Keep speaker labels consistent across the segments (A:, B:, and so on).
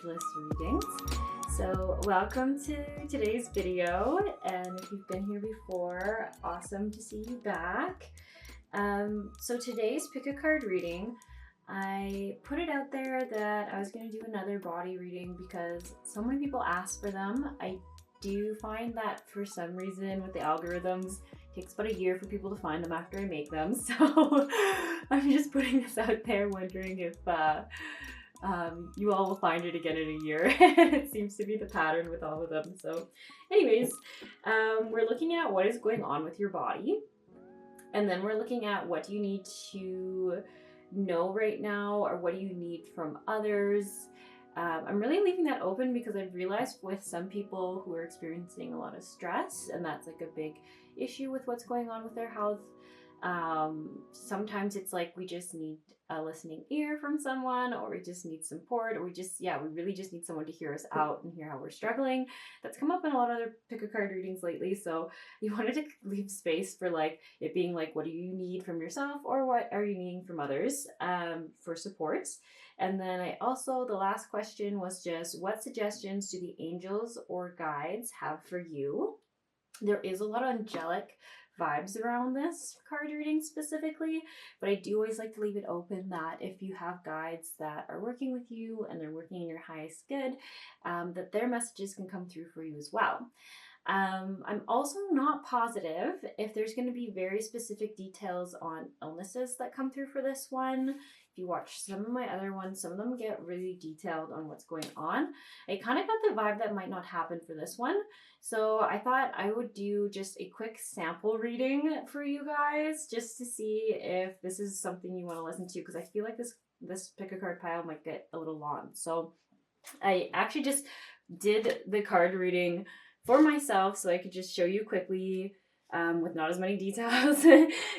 A: miraculous readings. So welcome to today's video, and if you've been here before, awesome to see you back. So today's pick a card reading, I put it out there that I was going to do another body reading because so many people ask for them. I do find that for some reason with the algorithms, it takes about a year for people to find them after I make them. So I'm just putting this out there, wondering if you all will find it again in a year. It seems to be the pattern with all of them. So anyways, we're looking at what is going on with your body. And then we're looking at what do you need to know right now, or what do you need from others. I'm really leaving that open because I've realized with some people who are experiencing a lot of stress, and that's like a big issue with what's going on with their health. Sometimes it's like we just need a listening ear from someone, or we just need support, or we really just need someone to hear us out and hear how we're struggling. That's come up in a lot of other pick a card readings lately. So you wanted to leave space for like it being like, what do you need from yourself, or what are you needing from others for support? And then the last question was just, what suggestions do the angels or guides have for you? There is a lot of angelic vibes around this card reading specifically, but I do always like to leave it open that if you have guides that are working with you and they're working in your highest good, that their messages can come through for you as well. I'm also not positive if there's going to be very specific details on illnesses that come through for this one. If you watch some of my other ones, some of them get really detailed on what's going on. I kind of got the vibe that might not happen for this one. So I thought I would do just a quick sample reading for you guys, just to see if this is something you want to listen to, because I feel like this pick a card pile might get a little long. So I actually just did the card reading for myself so I could just show you quickly with not as many details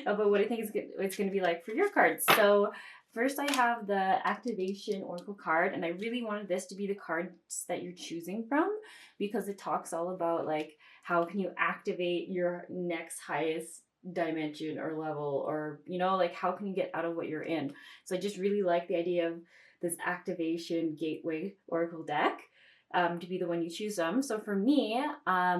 A: about what I think it's going to be like for your cards. So first I have the Activation Oracle card, and I really wanted this to be the cards that you're choosing from because it talks all about like how can you activate your next highest dimension or level, or like how can you get out of what you're in. So I just really like the idea of this Activation Gateway Oracle deck. To be the one you choose them. So for me,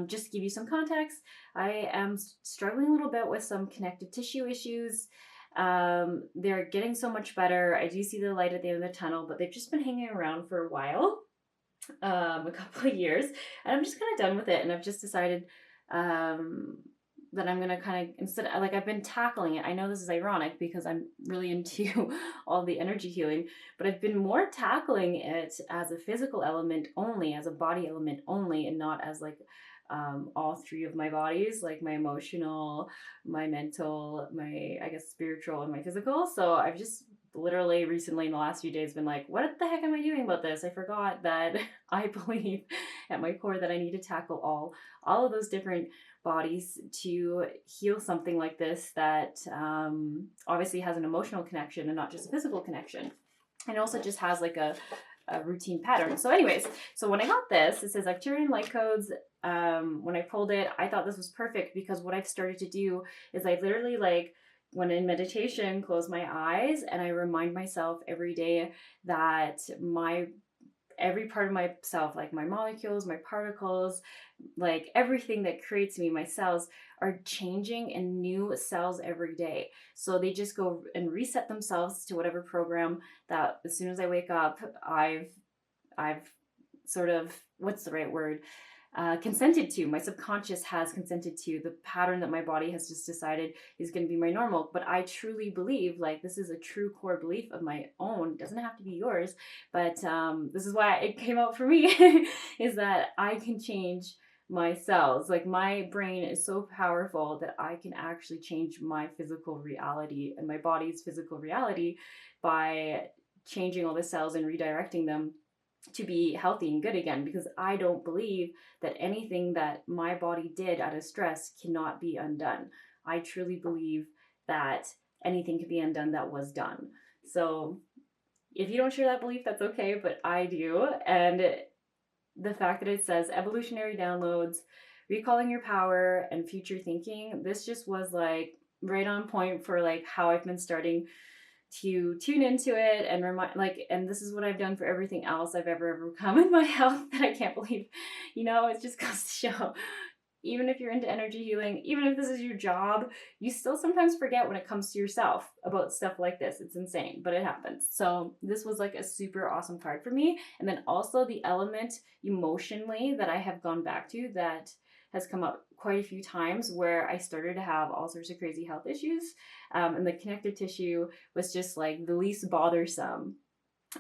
A: just to give you some context, I am struggling a little bit with some connective tissue issues. They're getting so much better. I do see the light at the end of the tunnel, but they've just been hanging around for a while, a couple of years, and I'm just kind of done with it. And I've just decided that I'm going to kind of, instead, like I've been tackling it. I know this is ironic because I'm really into all the energy healing, but I've been more tackling it as a physical element only, as a body element only, and not as like all three of my bodies, like my emotional, my mental, my, I guess, spiritual, and my physical. So I've just literally recently in the last few days been like, what the heck am I doing about this? I forgot that I believe at my core that I need to tackle all of those different bodies to heal something like this that obviously has an emotional connection and not just a physical connection. And also just has like a routine pattern. So anyways, so when I got this, it says Arcturian light codes. When I pulled it, I thought this was perfect because what I've started to do is I literally like when in meditation, close my eyes and I remind myself every day that every part of myself, like my molecules, my particles, like everything that creates me, my cells, are changing in new cells every day. So they just go and reset themselves to whatever program that as soon as I wake up, I've sort of, what's the right word? Consented to. My subconscious has consented to the pattern that my body has just decided is going to be my normal. But I truly believe, like, this is a true core belief of my own. It doesn't have to be yours, but this is why it came out for me, is that I can change my cells. Like, my brain is so powerful that I can actually change my physical reality and my body's physical reality by changing all the cells and redirecting them to be healthy and good again, because I don't believe that anything that my body did out of stress cannot be undone. I truly believe that anything can be undone that was done. So if you don't share that belief, that's okay, but I do. And the fact that it says evolutionary downloads, recalling your power, and future thinking, this just was like right on point for like how I've been starting to tune into it and remind, like, and this is what I've done for everything else I've ever overcome in my health that I can't believe, it just goes to show, even if you're into energy healing, even if this is your job, you still sometimes forget when it comes to yourself about stuff like this. It's insane, but it happens. So this was like a super awesome card for me. And then also the element emotionally that I have gone back to that has come up quite a few times, where I started to have all sorts of crazy health issues. And the connective tissue was just like the least bothersome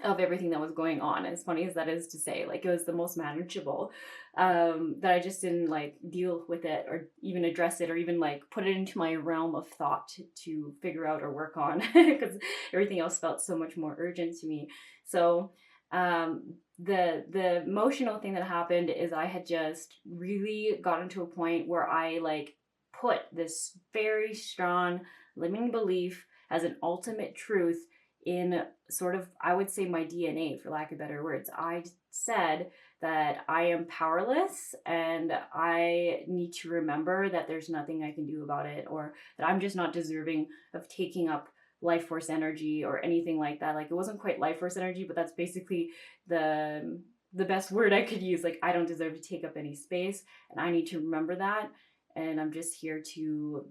A: of everything that was going on. As funny as that is to say, like, it was the most manageable, that I just didn't like deal with it or even address it or even like put it into my realm of thought to figure out or work on, because everything else felt so much more urgent to me. So the emotional thing that happened is I had just really gotten to a point where I like put this very strong limiting belief as an ultimate truth in sort of, I would say, my DNA, for lack of better words. I said that I am powerless and I need to remember that there's nothing I can do about it, or that I'm just not deserving of taking up life force energy or anything like that. Like, it wasn't quite life force energy, but that's basically the best word I could use. Like, I don't deserve to take up any space, and I need to remember that. And I'm just here to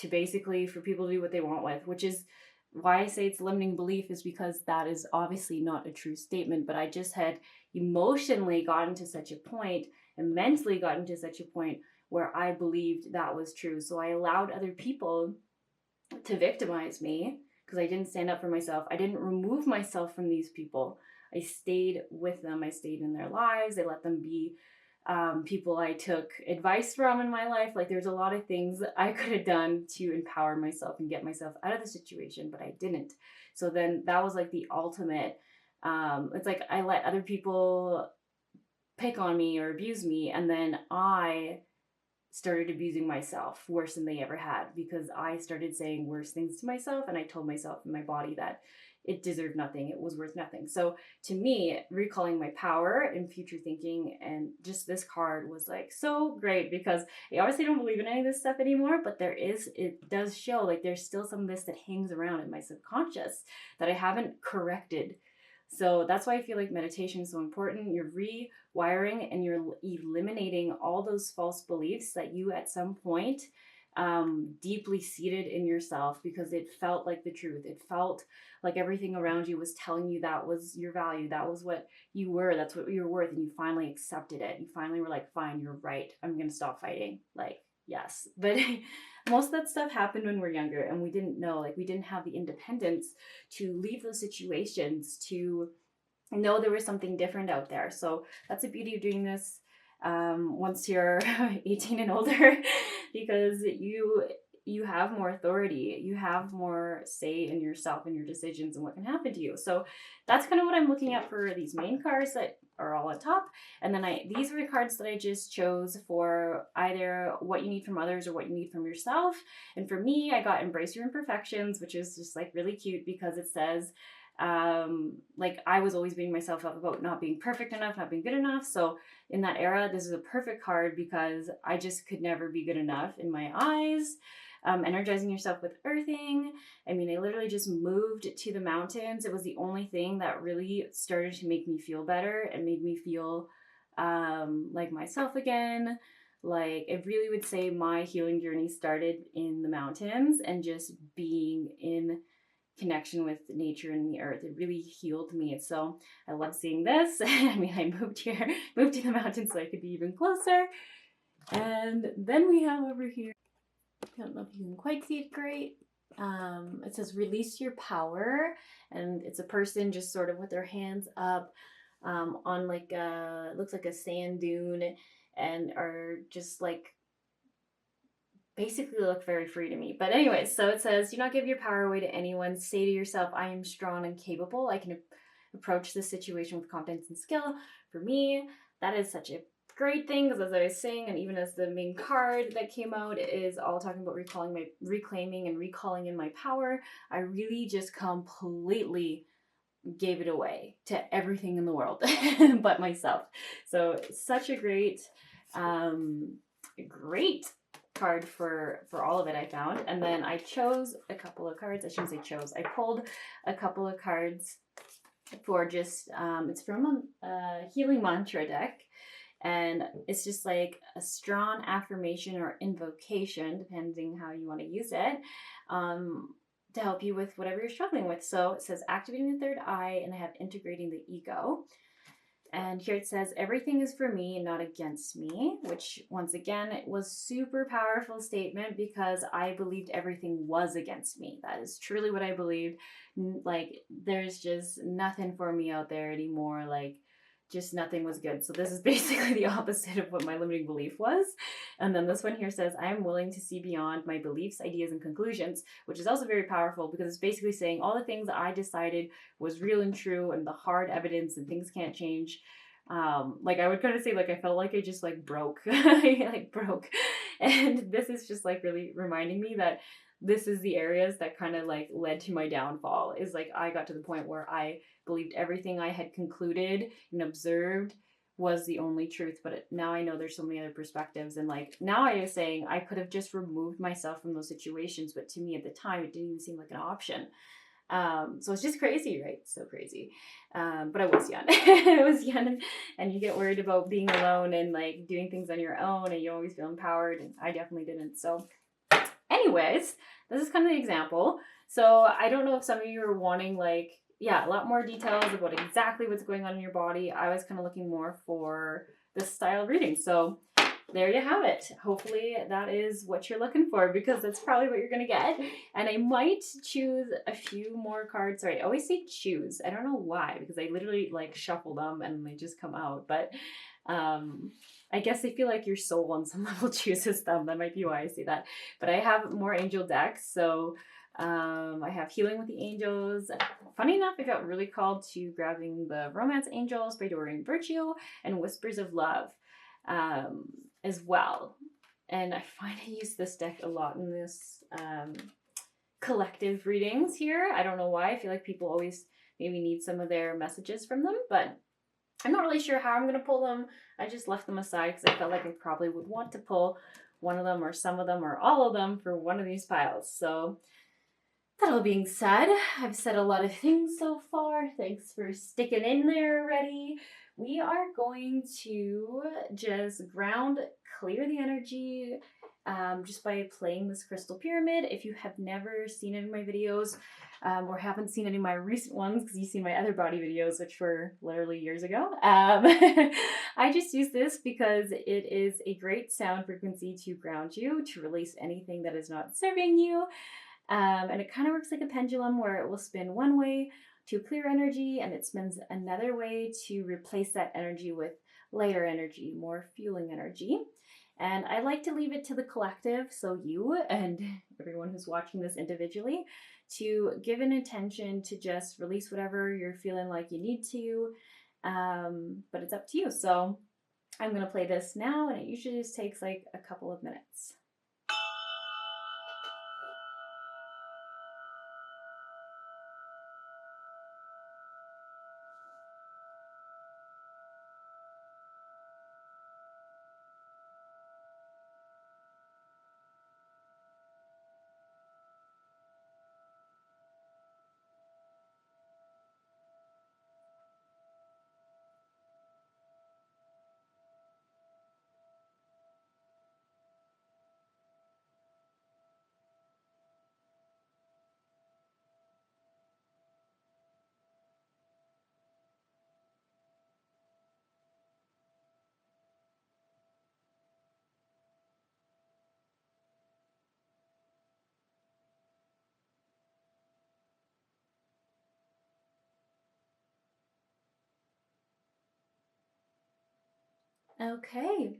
A: basically for people to do what they want with, which is why I say it's limiting belief, is because that is obviously not a true statement. But I just had emotionally gotten to such a point and mentally gotten to such a point where I believed that was true. So I allowed other people to victimize me because I didn't stand up for myself. I didn't remove myself from these people. I stayed with them. I stayed in their lives. I let them be people I took advice from in my life. Like, there's a lot of things that I could have done to empower myself and get myself out of the situation, but I didn't. So then that was like the ultimate. It's like I let other people pick on me or abuse me, and then I started abusing myself worse than they ever had, because I started saying worse things to myself, and I told myself in my body that it deserved nothing, it was worth nothing. So to me, recalling my power and future thinking, and just this card was like so great, because I obviously don't believe in any of this stuff anymore, but it does show like there's still some of this that hangs around in my subconscious that I haven't corrected. So that's why I feel like meditation is so important. You're rewiring and you're eliminating all those false beliefs that you at some point deeply seated in yourself, because it felt like the truth. It felt like everything around you was telling you that was your value. That was what you were. That's what you were worth. And you finally accepted it. You finally were like, fine, you're right. I'm going to stop fighting. Like, yes. But most of that stuff happened when we're younger, and we didn't know, like, we didn't have the independence to leave those situations, to know there was something different out there. So that's the beauty of doing this once you're 18 and older, because you have more authority, you have more say in yourself and your decisions and what can happen to you. So that's kind of what I'm looking at for these main cards that are all on top. And then these were the cards that I just chose for either what you need from others or what you need from yourself. And for me, I got Embrace Your Imperfections, which is just like really cute, because it says like, I was always beating myself up about not being perfect enough, not being good enough. So in that era, this is a perfect card, because I just could never be good enough in my eyes. Energizing yourself with earthing. I mean, I literally just moved to the mountains. It was the only thing that really started to make me feel better and made me feel like myself again. Like, I really would say my healing journey started in the mountains and just being in connection with nature and the earth. It really healed me. So I love seeing this. I mean, I moved to the mountains so I could be even closer. And then we have over here, I don't know if you can quite see it great. It says release your power, and it's a person just sort of with their hands up on like looks like a sand dune, and are just like basically look very free to me. But anyways, so it says, do not give your power away to anyone. Say to yourself, I am strong and capable. I can approach this situation with confidence and skill. For me, that is such a great thing, because as I was saying, and even as the main card that came out is all talking about reclaiming and recalling in my power, I really just completely gave it away to everything in the world but myself. So such a great card for all of it, I found. And then I chose a couple of cards. I shouldn't say chose. I pulled a couple of cards for just, it's from a healing mantra deck. And it's just like a strong affirmation or invocation, depending how you want to use it, to help you with whatever you're struggling with. So it says activating the third eye, and I have integrating the ego. And here it says, everything is for me and not against me, which once again, it was super powerful statement because I believed everything was against me. That is truly what I believed. Like, there's just nothing for me out there anymore. Like, just nothing was good. So this is basically the opposite of what my limiting belief was. And then this one here says, I am willing to see beyond my beliefs, ideas, and conclusions, which is also very powerful because it's basically saying all the things that I decided was real and true and the hard evidence and things can't change. Like I would kind of say, like, I felt like I just like broke, like broke. And this is just like really reminding me that this is the areas that kind of like led to my downfall. Is like I got to the point where I believed everything I had concluded and observed was the only truth, but now I know there's so many other perspectives. And like now I was saying I could have just removed myself from those situations, but to me at the time it didn't even seem like an option. So it's just crazy, right? So crazy. But I was young. I was young, and you get worried about being alone and like doing things on your own, and you always feel empowered, and I definitely didn't. So anyways, this is kind of the example. So I don't know if some of you are wanting like, yeah, a lot more details about exactly what's going on in your body. I was kind of looking more for this style reading. So there you have it. Hopefully that is what you're looking for, because that's probably what you're going to get. And I might choose a few more cards. Sorry, I always say choose. I don't know why, because I literally like shuffle them and they just come out. But I guess I feel like your soul on some level chooses them. That might be why I say that. But I have more angel decks. So I have Healing with the Angels. Funny enough, I felt really called to grabbing the Romance Angels by Doreen Virtue and Whispers of Love as well. And I find I use this deck a lot in this collective readings here. I don't know why. I feel like people always maybe need some of their messages from them, but I'm not really sure how I'm going to pull them. I just left them aside because I felt like I probably would want to pull one of them or some of them or all of them for one of these piles. So that all being said, I've said a lot of things so far. Thanks for sticking in there already. We are going to just ground, clear the energy just by playing this crystal pyramid. If you have never seen any of my videos or haven't seen any of my recent ones, because you've seen my other body videos, which were literally years ago, I just use this because it is a great sound frequency to ground you, to release anything that is not serving you. And it kind of works like a pendulum where it will spin one way to clear energy and it spins another way to replace that energy with lighter energy, more fueling energy. And I like to leave it to the collective, so you and everyone who's watching this individually, to give an intention to just release whatever you're feeling like you need to. But it's up to you. So I'm going to play this now, and it usually just takes like a couple of minutes. Okay,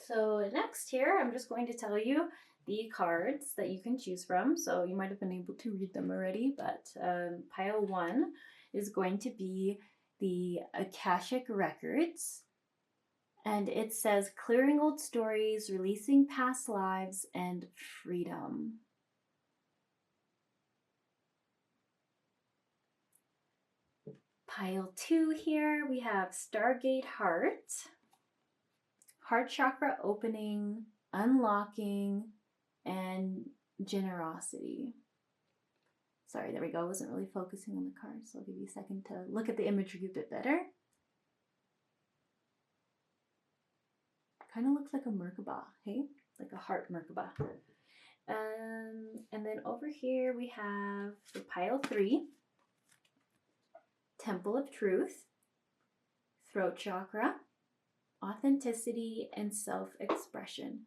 A: so next here, I'm just going to tell you the cards that you can choose from. So you might have been able to read them already, but pile 1 is going to be the Akashic Records. And it says clearing old stories, releasing past lives, and freedom. Pile 2 here, we have Stargate Heart. Heart chakra opening, unlocking, and generosity. Sorry, there we go. I wasn't really focusing on the cards, so I'll give you a second to look at the imagery a bit better. Kind of looks like a Merkaba, hey? Like a heart Merkaba. And then over here we have the pile 3, Temple of Truth, Throat Chakra, Authenticity, and Self-Expression.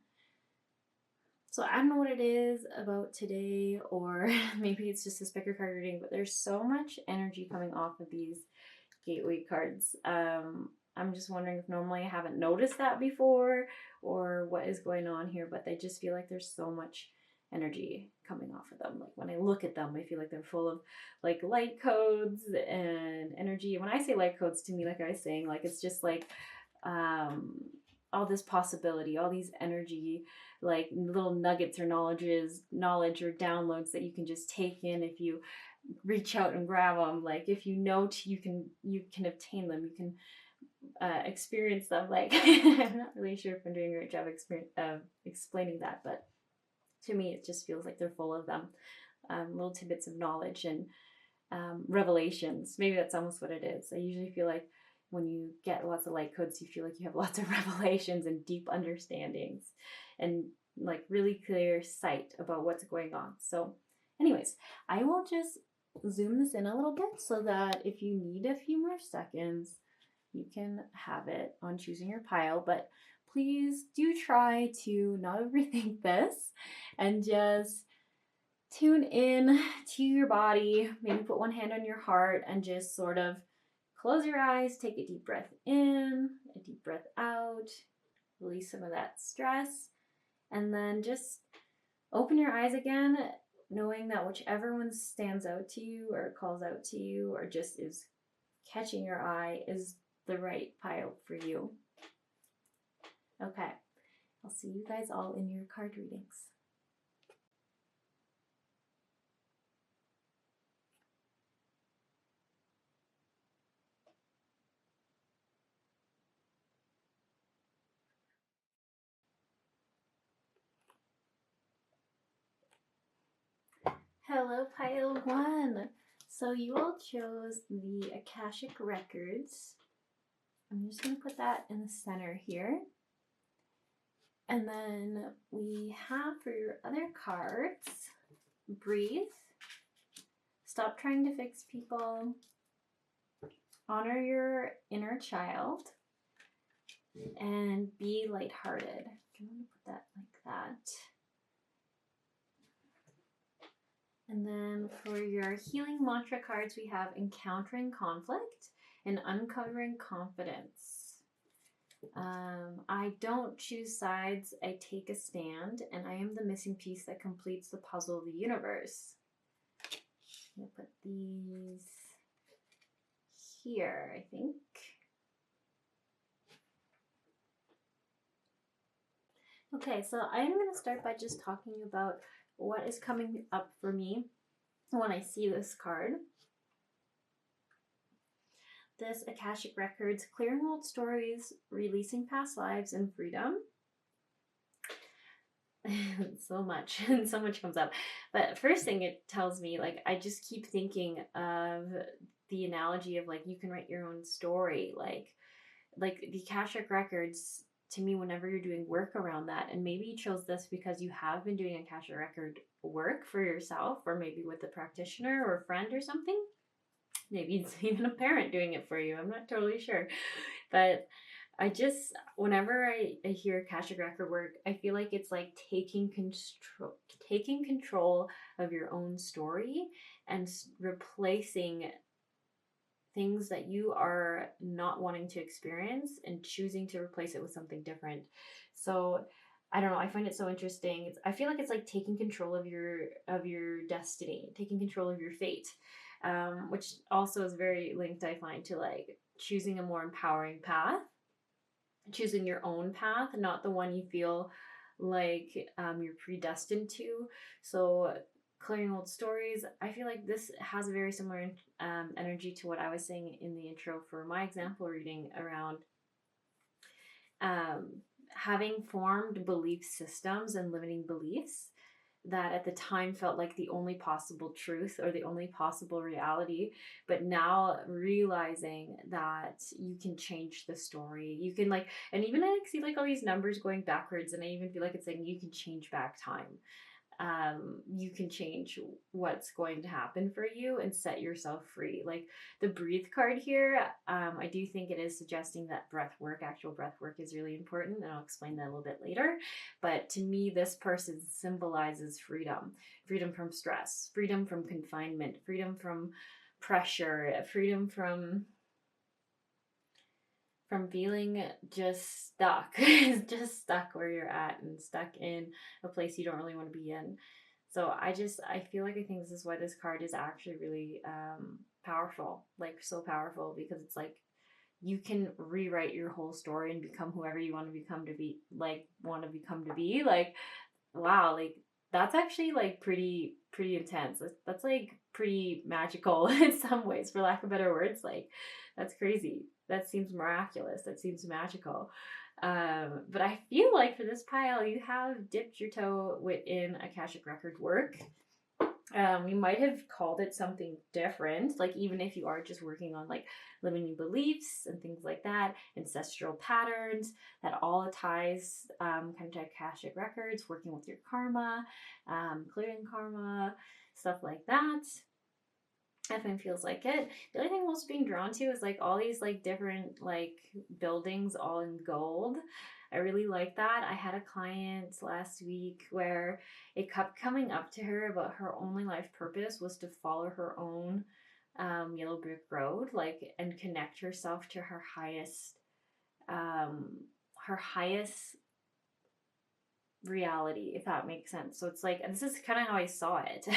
A: So I don't know what it is about today, or maybe it's just a speaker card reading, but there's so much energy coming off of these gateway cards. I'm just wondering if normally I haven't noticed that before, or what is going on here, but they just feel like there's so much energy coming off of them. Like when I look at them, I feel like they're full of like light codes and energy. When I say light codes, to me, like I was saying, like it's just like all this possibility, all these energy, like little nuggets or knowledge or downloads that you can just take in if you reach out and grab them. Like if you know you can obtain them, you can experience them. Like I'm not really sure if I'm doing a great job explaining that, but to me it just feels like they're full of them, little tidbits of knowledge and revelations. Maybe that's almost what it is. I usually feel like when you get lots of light codes, you feel like you have lots of revelations and deep understandings and like really clear sight about what's going on. So anyways, I will just zoom this in a little bit so that if you need a few more seconds, you can have it on choosing your pile. But please do try to not overthink this and just tune in to your body. Maybe put one hand on your heart and just sort of close your eyes, take a deep breath in, a deep breath out, release some of that stress, and then just open your eyes again, knowing that whichever one stands out to you or calls out to you or just is catching your eye is the right pile for you. Okay, I'll see you guys all in your card readings. Hello, pile 1. So you all chose the Akashic Records. I'm just going to put that in the center here. And then we have for your other cards, breathe, stop trying to fix people, honor your inner child, and be lighthearted. I'm going to put that like that. And then for your healing mantra cards, we have encountering conflict and uncovering confidence. I don't choose sides, I take a stand, and I am the missing piece that completes the puzzle of the universe. I'm going to put these here, I think. Okay, so I'm going to start by just talking about what is coming up for me when I see this card. This Akashic Records, clearing old stories, releasing past lives, and freedom. So much comes up. But first thing it tells me, like, I just keep thinking of the analogy of like you can write your own story. Like the Akashic Records, to me, whenever you're doing work around that, and maybe you chose this because you have been doing Akashic Record work for yourself, or maybe with a practitioner or a friend or something. Maybe it's even a parent doing it for you. I'm not totally sure. But I just, whenever I hear Akashic Record work, I feel like it's like taking control of your own story and replacing things that you are not wanting to experience and choosing to replace it with something different. So I don't know, I find it so interesting. I feel like it's like taking control of your destiny, taking control of your fate, which also is very linked, I find, to like choosing a more empowering path, choosing your own path, not the one you feel like you're predestined to. So clearing old stories, I feel like this has a very similar energy to what I was saying in the intro for my example reading around having formed belief systems and limiting beliefs that at the time felt like the only possible truth or the only possible reality, but now realizing that you can change the story. You can, like, and even I like see like all these numbers going backwards, and I even feel like it's saying you can change back time. You can change what's going to happen for you and set yourself free. Like the breathe card here, I do think it is suggesting that breath work, actual breath work, is really important, and I'll explain that a little bit later. But to me, this person symbolizes freedom, freedom from stress, freedom from confinement, freedom from pressure, freedom from feeling just stuck, just stuck where you're at and stuck in a place you don't really want to be in. So I feel like I think this is why this card is actually really powerful, like so powerful, because it's like you can rewrite your whole story and become whoever you want to become to be, like wow, like that's actually like pretty intense. That's like pretty magical in some ways, for lack of better words. Like that's crazy. That seems miraculous. That seems magical. But I feel like for this pile, you have dipped your toe within Akashic record work. You might have called it something different, like even if you are just working on like limiting beliefs and things like that, ancestral patterns, that all ties kind of to Akashic records, working with your karma, clearing karma, stuff like that. Definitely feels like it. The other thing I'm also being drawn to is like all these like different like buildings all in gold. I really like that. I had a client last week where it kept coming up to her about her only life purpose was to follow her own yellow brick road, like, and connect herself to um, her highest reality, if that makes sense. So it's like, and this is kind of how I saw it.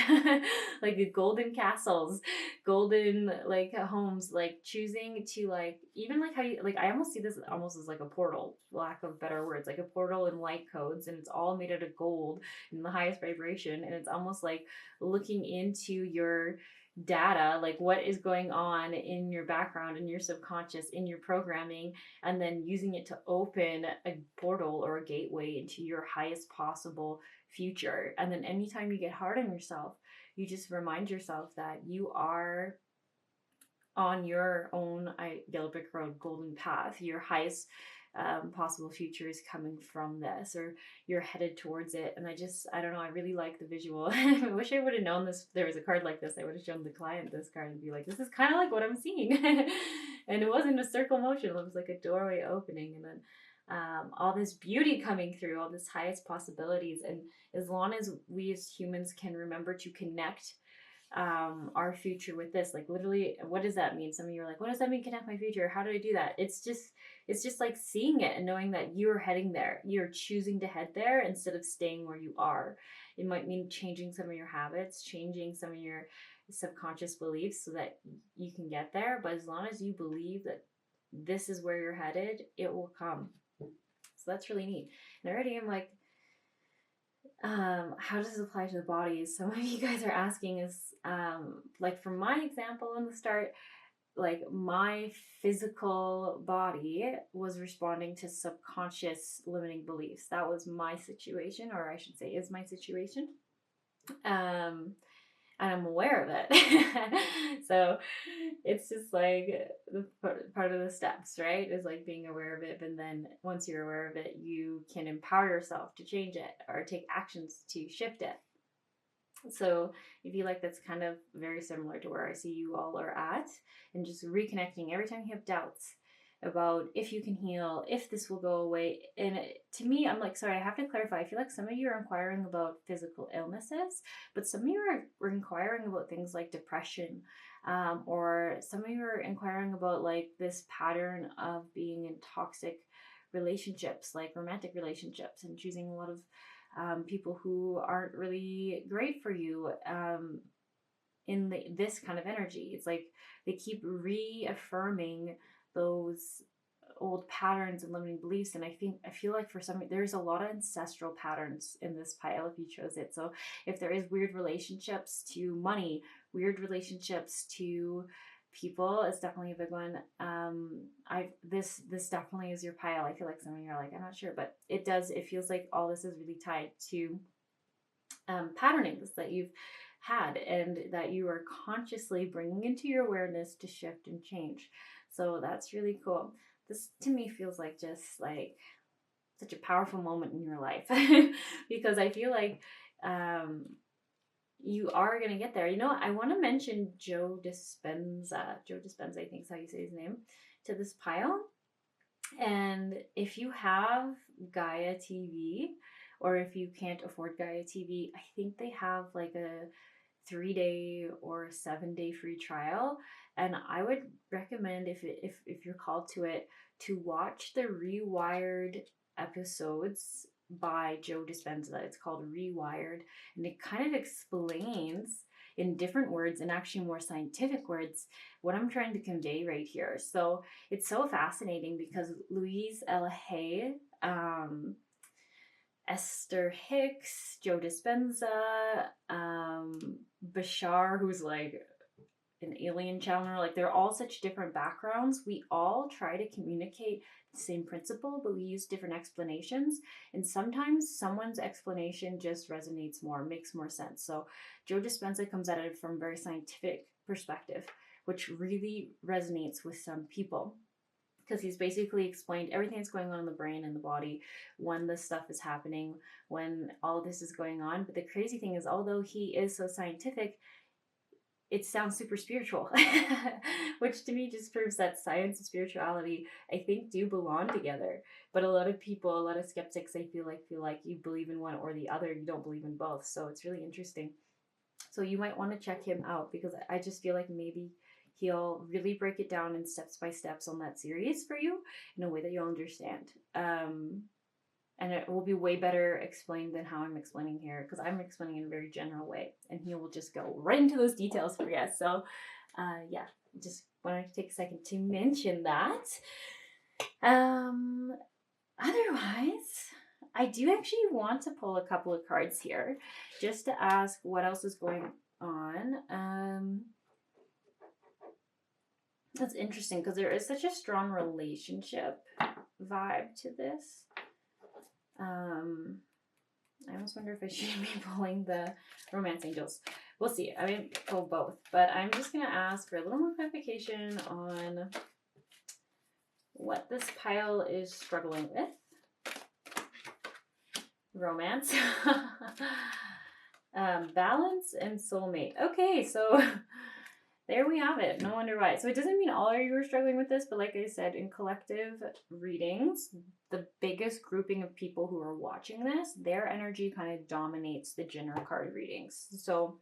A: Like the golden castles, golden like homes, like choosing to like, even like how you like, I almost see this almost as like a portal, lack of better words, like a portal in light codes, and it's all made out of gold in the highest vibration, and it's almost like looking into your data, like what is going on in your background, in your subconscious, in your programming, and then using it to open a portal or a gateway into your highest possible future. And then anytime you get hard on yourself, you just remind yourself that you are on your own yellow brick road golden path. Your highest possible future is coming from this, or you're headed towards it. And I don't know, I really like the visual. I wish I would have known this, there was a card like this. I would have shown the client this card and be like, this is kind of like what I'm seeing. And it wasn't a circle motion, it was like a doorway opening, and then all this beauty coming through, all this highest possibilities. And as long as we as humans can remember to connect our future with this, like literally, what does that mean? Some of you are like, what does that mean, connect my future? How do I do that? It's just like seeing it and knowing that you're heading there, you're choosing to head there instead of staying where you are. It might mean changing some of your habits, changing some of your subconscious beliefs so that you can get there. But as long as you believe that this is where you're headed, it will come. So that's really neat. And already I'm like, how does this apply to the body? Some of you guys are asking is, like for my example in the start, like my physical body was responding to subconscious limiting beliefs. That was my situation, or I should say is my situation. Um, and I'm aware of it. So it's just like the part of the steps, right? Is like being aware of it. But then once you're aware of it, you can empower yourself to change it or take actions to shift it. So I feel like that's kind of very similar to where I see you all are at, and just reconnecting every time you have doubts about if you can heal, if this will go away. And to me, I'm like, sorry, I have to clarify. I feel like some of you are inquiring about physical illnesses, but some of you are inquiring about things like depression, or some of you are inquiring about like this pattern of being in toxic relationships, like romantic relationships, and choosing a lot of people who aren't really great for you in this kind of energy. It's like they keep reaffirming those old patterns and limiting beliefs. And I feel like for some, there's a lot of ancestral patterns in this pile if you chose it. So if there is weird relationships to money, weird relationships to people is definitely a big one. This definitely is your pile. I feel like some of you are like, I'm not sure, but it feels like all this is really tied to patternings that you've had and that you are consciously bringing into your awareness to shift and change. So that's really cool. This to me feels like just like such a powerful moment in your life because I feel like you are going to get there. You know, I want to mention Joe Dispenza. Joe Dispenza, I think is how you say his name, to this pile. And if you have Gaia TV, or if you can't afford Gaia TV, I think they have like a 3-day or 7-day free trial. And I would recommend, if you're called to it, to watch the Rewired episodes by Joe Dispenza. It's called Rewired, and it kind of explains in different words and actually more scientific words what I'm trying to convey right here. So it's so fascinating because Louise L. Hay, Esther Hicks, Joe Dispenza, Bashar, who's like an alien channeler, like they're all such different backgrounds. We all try to communicate the same principle, but we use different explanations. And sometimes someone's explanation just resonates more, makes more sense. So Joe Dispenza comes at it from a very scientific perspective, which really resonates with some people, because he's basically explained everything that's going on in the brain and the body when this stuff is happening, when all of this is going on. But the crazy thing is, although he is so scientific, it sounds super spiritual, which to me just proves that science and spirituality, I think, do belong together. But a lot of people, a lot of skeptics, I feel like you believe in one or the other, you don't believe in both. So it's really interesting. So you might want to check him out, because I just feel like maybe he'll really break it down in steps by steps on that series for you in a way that you'll understand. And it will be way better explained than how I'm explaining here, because I'm explaining in a very general way, and he will just go right into those details for you. So, yeah, just wanted to take a second to mention that. Otherwise, I do actually want to pull a couple of cards here just to ask what else is going on. That's interesting because there is such a strong relationship vibe to this. I almost wonder if I should be pulling the romance angels. We'll see. I mean, pull both, but I'm just going to ask for a little more clarification on what this pile is struggling with. Romance, balance, and soulmate. Okay, so there we have it. No wonder why. So it doesn't mean all of you are struggling with this, but like I said, in collective readings, the biggest grouping of people who are watching this, their energy kind of dominates the general card readings. So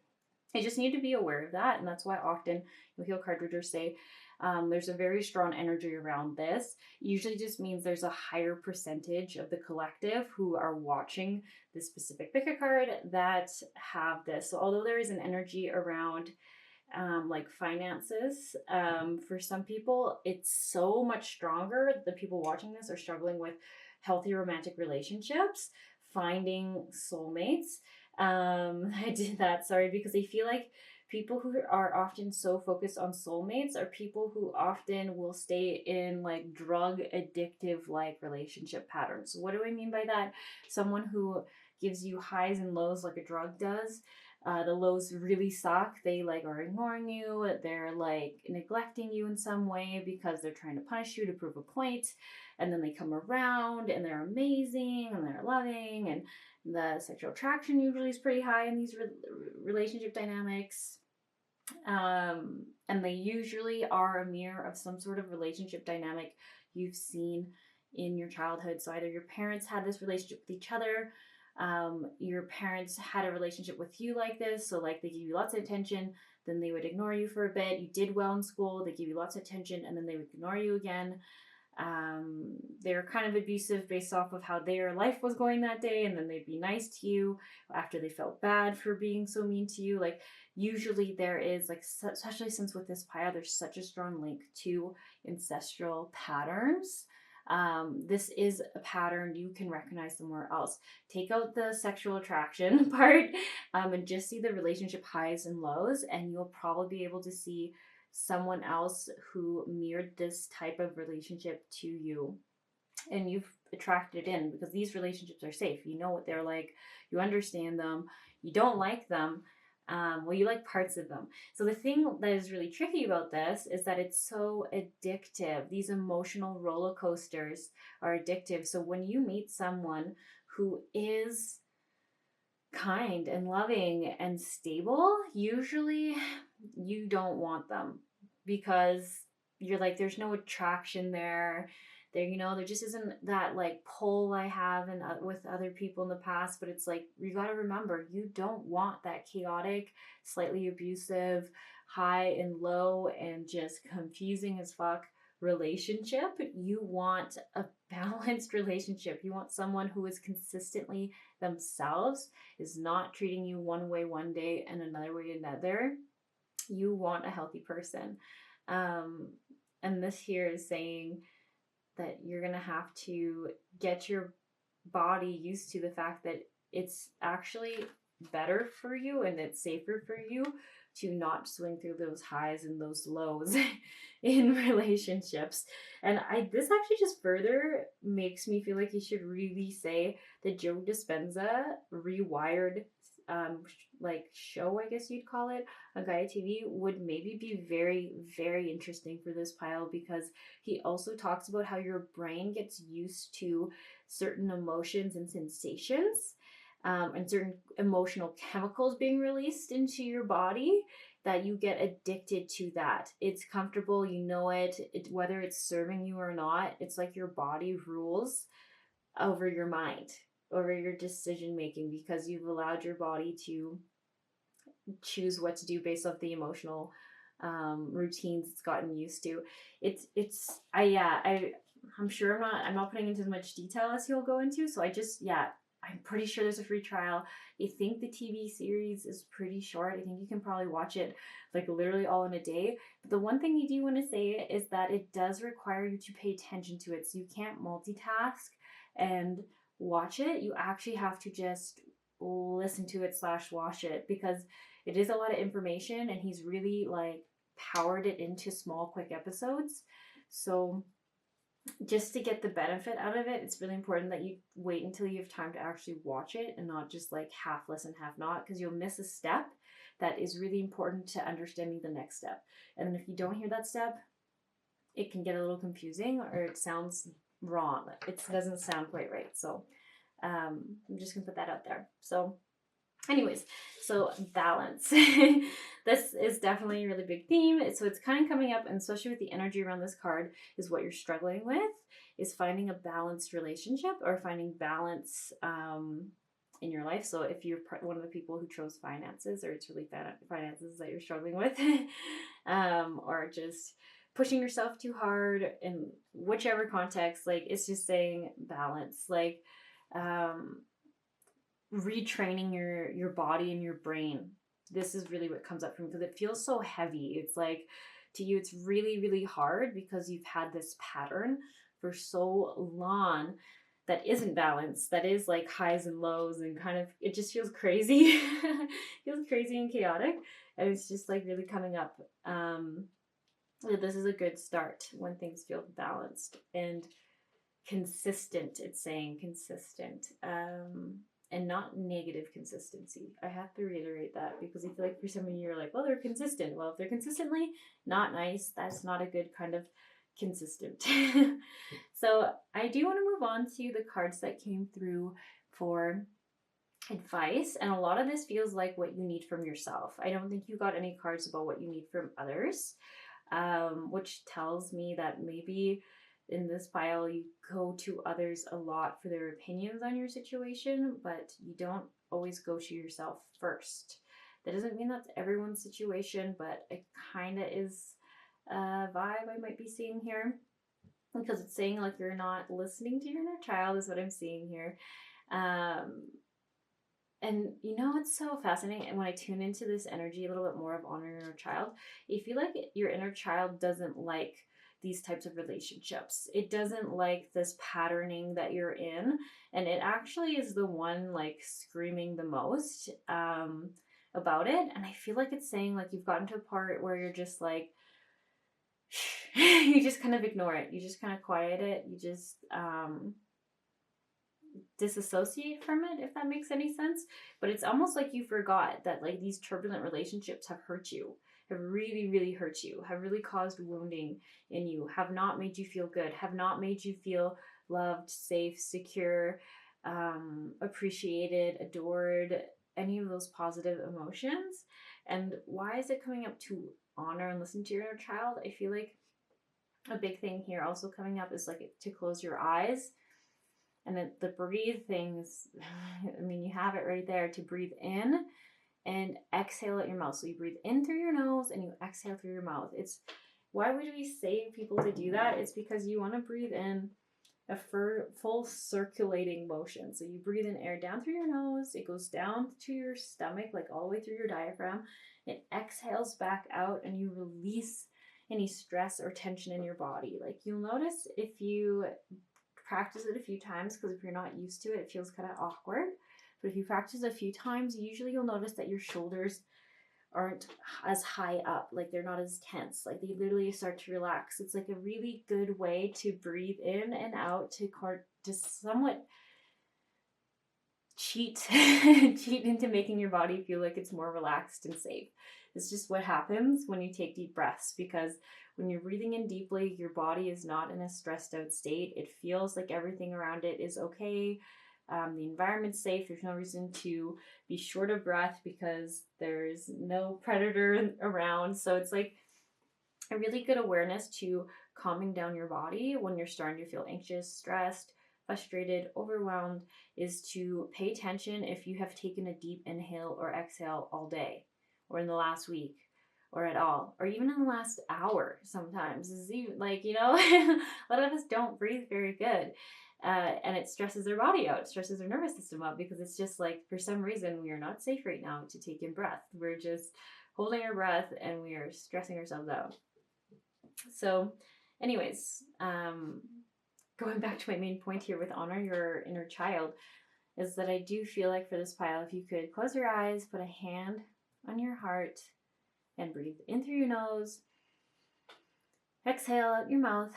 A: I just need to be aware of that, and that's why often you'll hear card readers say, there's a very strong energy around this. Usually just means there's a higher percentage of the collective who are watching this specific pick a card that have this. So although there is an energy around like finances, for some people, it's so much stronger. The people watching this are struggling with healthy romantic relationships, finding soulmates. I did that, sorry, because I feel like people who are often so focused on soulmates are people who often will stay in like drug addictive like relationship patterns. What do I mean by that? Someone who gives you highs and lows like a drug does. The lows really suck. They like are ignoring you. They're like neglecting you in some way because they're trying to punish you to prove a point. And then they come around and they're amazing and they're loving, and the sexual attraction usually is pretty high in these relationship dynamics. And they usually are a mirror of some sort of relationship dynamic you've seen in your childhood. So either your parents had this relationship with each other, your parents had a relationship with you like this, so like they give you lots of attention, then they would ignore you for a bit. You did well in school, they give you lots of attention, and then they would ignore you again. They're kind of abusive based off of how their life was going that day, and then they'd be nice to you after they felt bad for being so mean to you. Like usually there is, like, especially since with this pile there's such a strong link to ancestral patterns. This is a pattern you can recognize somewhere else. Take out the sexual attraction part, and just see the relationship highs and lows, and you'll probably be able to see someone else who mirrored this type of relationship to you, and you've attracted it in because these relationships are safe. You know what they're like, you understand them, you don't like them. Well, you like parts of them. So the thing that is really tricky about this is that it's so addictive. These emotional roller coasters are addictive. So when you meet someone who is kind and loving and stable, usually you don't want them because you're like, there's no attraction there. There just isn't that like pull I have with other people in the past. But it's like, you got to remember, you don't want that chaotic, slightly abusive, high and low, and just confusing as fuck relationship. You want a balanced relationship. You want someone who is consistently themselves, is not treating you one way one day and another way another. You want a healthy person. And this here is saying that you're going to have to get your body used to the fact that it's actually better for you and it's safer for you to not swing through those highs and those lows in relationships. And this actually just further makes me feel like you should really say the Joe Dispenza rewired show, I guess you'd call it, on Gaia TV would maybe be very, very interesting for this pile, because he also talks about how your brain gets used to certain emotions and sensations, and certain emotional chemicals being released into your body, that you get addicted to that. It's comfortable, you know it, whether it's serving you or not. It's like your body rules over your mind, over your decision making, because you've allowed your body to choose what to do based off the emotional routines it's gotten used to. I'm sure I'm not putting into as much detail as he'll go into. So I'm pretty sure there's a free trial. I think the TV series is pretty short. I think you can probably watch it like literally all in a day. But the one thing you do want to say is that it does require you to pay attention to it. So you can't multitask and watch it. You actually have to just listen to it / watch it, because it is a lot of information and he's really like powered it into small quick episodes. So just to get the benefit out of it, it's really important that you wait until you have time to actually watch it and not just like half listen, half not, because you'll miss a step that is really important to understanding the next step. And then if you don't hear that step, it can get a little confusing or it sounds wrong. It doesn't sound quite right. So I'm just gonna put that out there. So anyways, so balance. This is definitely a really big theme. So it's kind of coming up, and especially with the energy around this card, is what you're struggling with, is finding a balanced relationship or finding balance in your life. So if you're one of the people who chose finances, or it's really finances that you're struggling with, or just pushing yourself too hard in whichever context, like it's just saying balance, like retraining your body and your brain. This is really what comes up for me, because it feels so heavy. It's like, to you, it's really, really hard because you've had this pattern for so long that isn't balanced, that is like highs and lows, and kind of, it just feels crazy. Feels crazy and chaotic, and it's just like really coming up. This is a good start when things feel balanced and consistent. It's saying consistent, and not negative consistency. I have to reiterate that, because I feel like for some of you, you're like, well, they're consistent. Well, if they're consistently not nice, that's not a good kind of consistent. So I do want to move on to the cards that came through for advice, and a lot of this feels like what you need from yourself. I don't think you got any cards about what you need from others, which tells me that maybe in this pile you go to others a lot for their opinions on your situation, but you don't always go to yourself first. That doesn't mean that's everyone's situation, but it kind of is a vibe I might be seeing here, because it's saying like you're not listening to your inner child is what I'm seeing here. And you know, it's so fascinating. And when I tune into this energy a little bit more of honoring your inner child, you feel like your inner child doesn't like these types of relationships. It doesn't like this patterning that you're in. And it actually is the one like screaming the most about it. And I feel like it's saying like you've gotten to a part where you're just like, you just kind of ignore it. You just kind of quiet it. You just disassociate from it, if that makes any sense. But it's almost like you forgot that like these turbulent relationships have hurt you, have really, really hurt you, have really caused wounding in you, have not made you feel good, have not made you feel loved, safe, secure, appreciated, adored, any of those positive emotions. And why is it coming up to honor and listen to your inner child? I feel like a big thing here also coming up is like to close your eyes. And then the breathe things, I mean, you have it right there, to breathe in and exhale out your mouth. So you breathe in through your nose and you exhale through your mouth. It's why would we say people to do that? It's because you want to breathe in a full circulating motion. So you breathe in air down through your nose, it goes down to your stomach, like all the way through your diaphragm. It exhales back out and you release any stress or tension in your body. Like you'll notice if you practice it a few times, because if you're not used to it, it feels kind of awkward. But if you practice a few times, usually you'll notice that your shoulders aren't as high up, like they're not as tense, like they literally start to relax. It's like a really good way to breathe in and out to somewhat cheat into making your body feel like it's more relaxed and safe. It's just what happens when you take deep breaths, because when you're breathing in deeply, your body is not in a stressed out state. It feels like everything around it is okay. The environment's safe. There's no reason to be short of breath because there's no predator around. So it's like a really good awareness to calming down your body when you're starting to feel anxious, stressed, frustrated, overwhelmed, is to pay attention if you have taken a deep inhale or exhale all day, or in the last week, or at all, or even in the last hour. Sometimes is even like, you know, a lot of us don't breathe very good. And it stresses their body out, stresses their nervous system up, because it's just like, for some reason, we are not safe right now to take in breath. We're just holding our breath and we are stressing ourselves out. So anyways, going back to my main point here with honor your inner child, is that I do feel like for this pile, if you could close your eyes, put a hand on your heart, and breathe in through your nose, exhale out your mouth,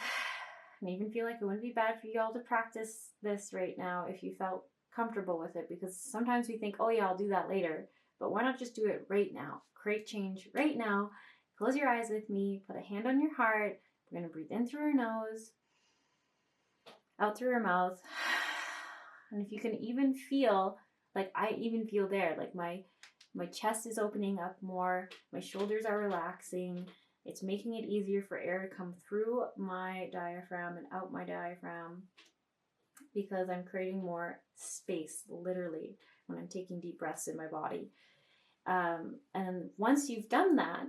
A: and even feel like it wouldn't be bad for you all to practice this right now if you felt comfortable with it, because sometimes we think, oh yeah, I'll do that later, but why not just do it right now? Create change right now. Close your eyes with me, put a hand on your heart. We're going to breathe in through our nose, out through our mouth. And if you can even feel, like I even feel there, like my chest is opening up more, my shoulders are relaxing. It's making it easier for air to come through my diaphragm and out my diaphragm, because I'm creating more space, literally, when I'm taking deep breaths in my body. And once you've done that,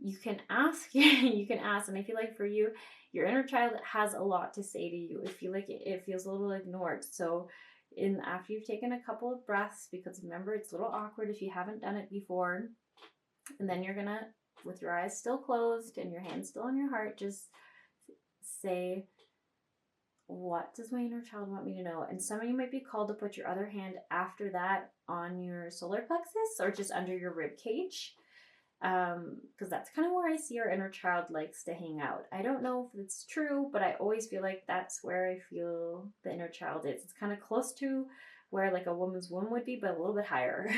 A: you can ask, and I feel like for you, your inner child has a lot to say to you. I feel like it feels a little ignored. So after you've taken a couple of breaths, because remember, it's a little awkward if you haven't done it before, and then you're gonna, with your eyes still closed and your hands still on your heart, just say, what does my inner child want me to know? And some of you might be called to put your other hand after that on your solar plexus or just under your rib cage, because that's kind of where I see our inner child likes to hang out. I don't know if it's true, but I always feel like that's where I feel the inner child is. It's kind of close to where like a woman's womb would be, but a little bit higher.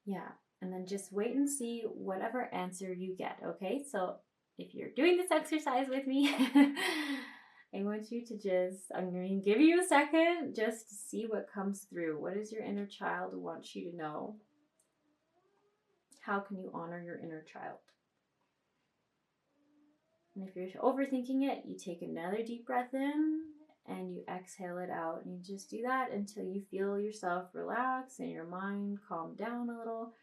A: Yeah. And then just wait and see whatever answer you get. Okay. So if you're doing this exercise with me, I want you to I'm going to give you a second just to see what comes through. What does your inner child want you to know? How can you honor your inner child? And if you're overthinking it, you take another deep breath in and you exhale it out. And you just do that until you feel yourself relax and your mind calm down a little.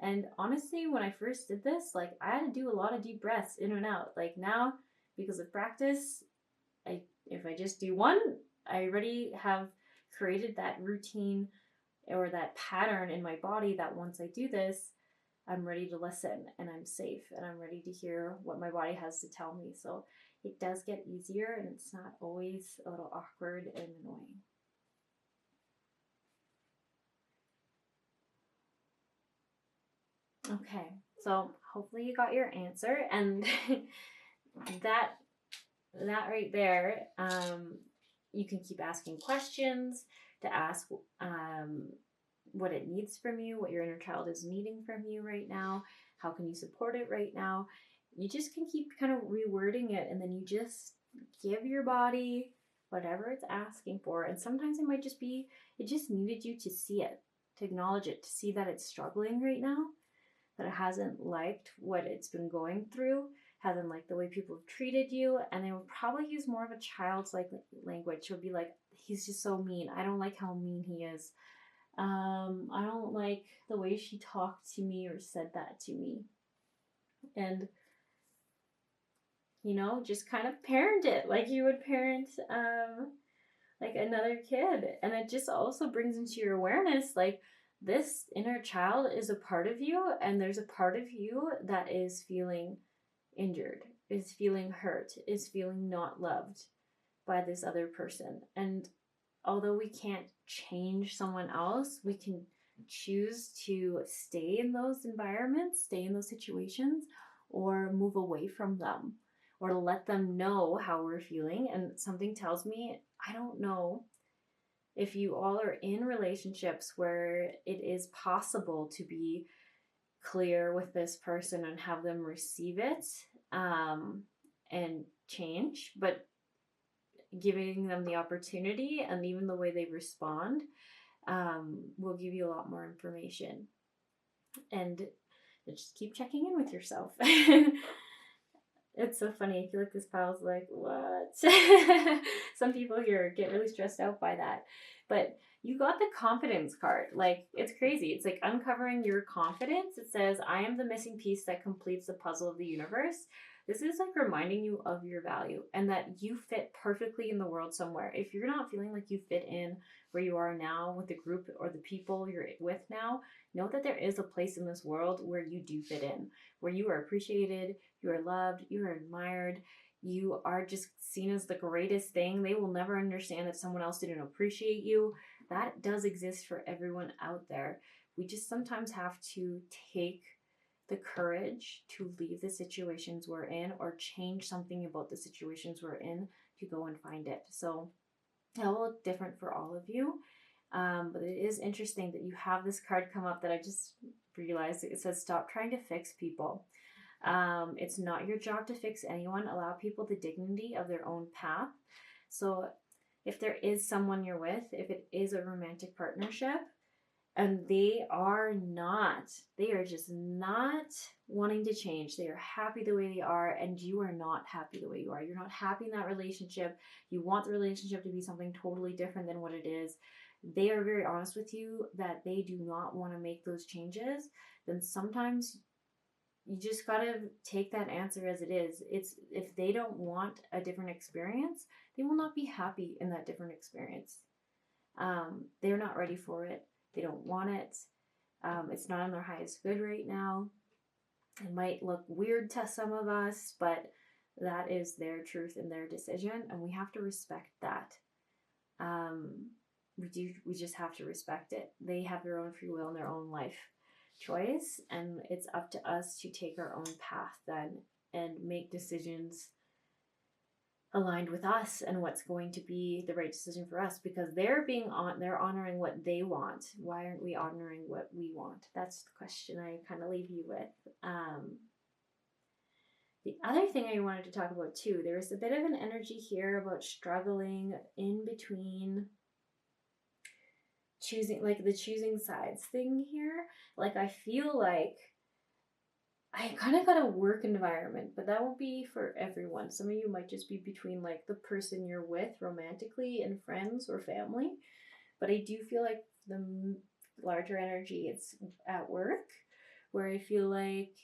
A: And honestly, when I first did this, like I had to do a lot of deep breaths in and out. Like now, because of practice, if I just do one, I already have created that routine or that pattern in my body that once I do this, I'm ready to listen and I'm safe and I'm ready to hear what my body has to tell me. So it does get easier and it's not always a little awkward and annoying. Okay, So hopefully you got your answer, and that right there, you can keep asking questions to ask what it needs from you, what your inner child is needing from you right now, how can you support it right now. You just can keep kind of rewording it, and then you just give your body whatever it's asking for. And sometimes it might just be, it just needed you to see it, to acknowledge it, to see that it's struggling right now, that it hasn't liked what it's been going through, hasn't liked the way people have treated you, and they will probably use more of a child's like language. It would be like, he's just so mean. I don't like how mean he is. I don't like the way she talked to me or said that to me. And, you know, just kind of parent it like you would parent like another kid. And it just also brings into your awareness, like, this inner child is a part of you, and there's a part of you that is feeling injured, is feeling hurt, is feeling not loved by this other person. And although we can't change someone else, we can choose to stay in those environments, stay in those situations, or move away from them, or to let them know how we're feeling. And something tells me, I don't know if you all are in relationships where it is possible to be clear with this person and have them receive it, and change, but giving them the opportunity, and even the way they respond will give you a lot more information. And just keep checking in with yourself. It's so funny. I feel like this pile's like, what? Some people here get really stressed out by that. But you got the confidence card. Like, it's crazy. It's like uncovering your confidence. It says, I am the missing piece that completes the puzzle of the universe. This is like reminding you of your value and that you fit perfectly in the world somewhere. If you're not feeling like you fit in where you are now with the group or the people you're with now, know that there is a place in this world where you do fit in, where you are appreciated, you are loved, you are admired, you are just seen as the greatest thing. They will never understand that someone else didn't appreciate you. That does exist for everyone out there. We just sometimes have to take the courage to leave the situations we're in, or change something about the situations we're in, to go and find it. So that will look different for all of you. But it is interesting that you have this card come up that I just realized. It says, stop trying to fix people. It's not your job to fix anyone. Allow people the dignity of their own path. So if there is someone you're with, if it is a romantic partnership, and they are just not wanting to change. They are happy the way they are, and you are not happy the way you are. You're not happy in that relationship. You want the relationship to be something totally different than what it is. They are very honest with you that they do not want to make those changes. Then sometimes you just gotta take that answer as it is. It's, if they don't want a different experience, they will not be happy in that different experience. They're not ready for it. They don't want it. It's not in their highest good right now. It might look weird to some of us, but that is their truth and their decision, and we have to respect that. We just have to respect it. They have their own free will and their own life choice, and it's up to us to take our own path then and make decisions aligned with us and what's going to be the right decision for us, because they're honoring what they want. Why aren't we honoring what we want? That's the question I kind of leave you with. The other thing I wanted to talk about too, there was a bit of an energy here about struggling in between choosing, like the choosing sides thing here. Like, I feel like I kind of got a work environment, but that won't be for everyone. Some of you might just be between like the person you're with romantically and friends or family. But I do feel like the larger energy, it's at work, where I feel like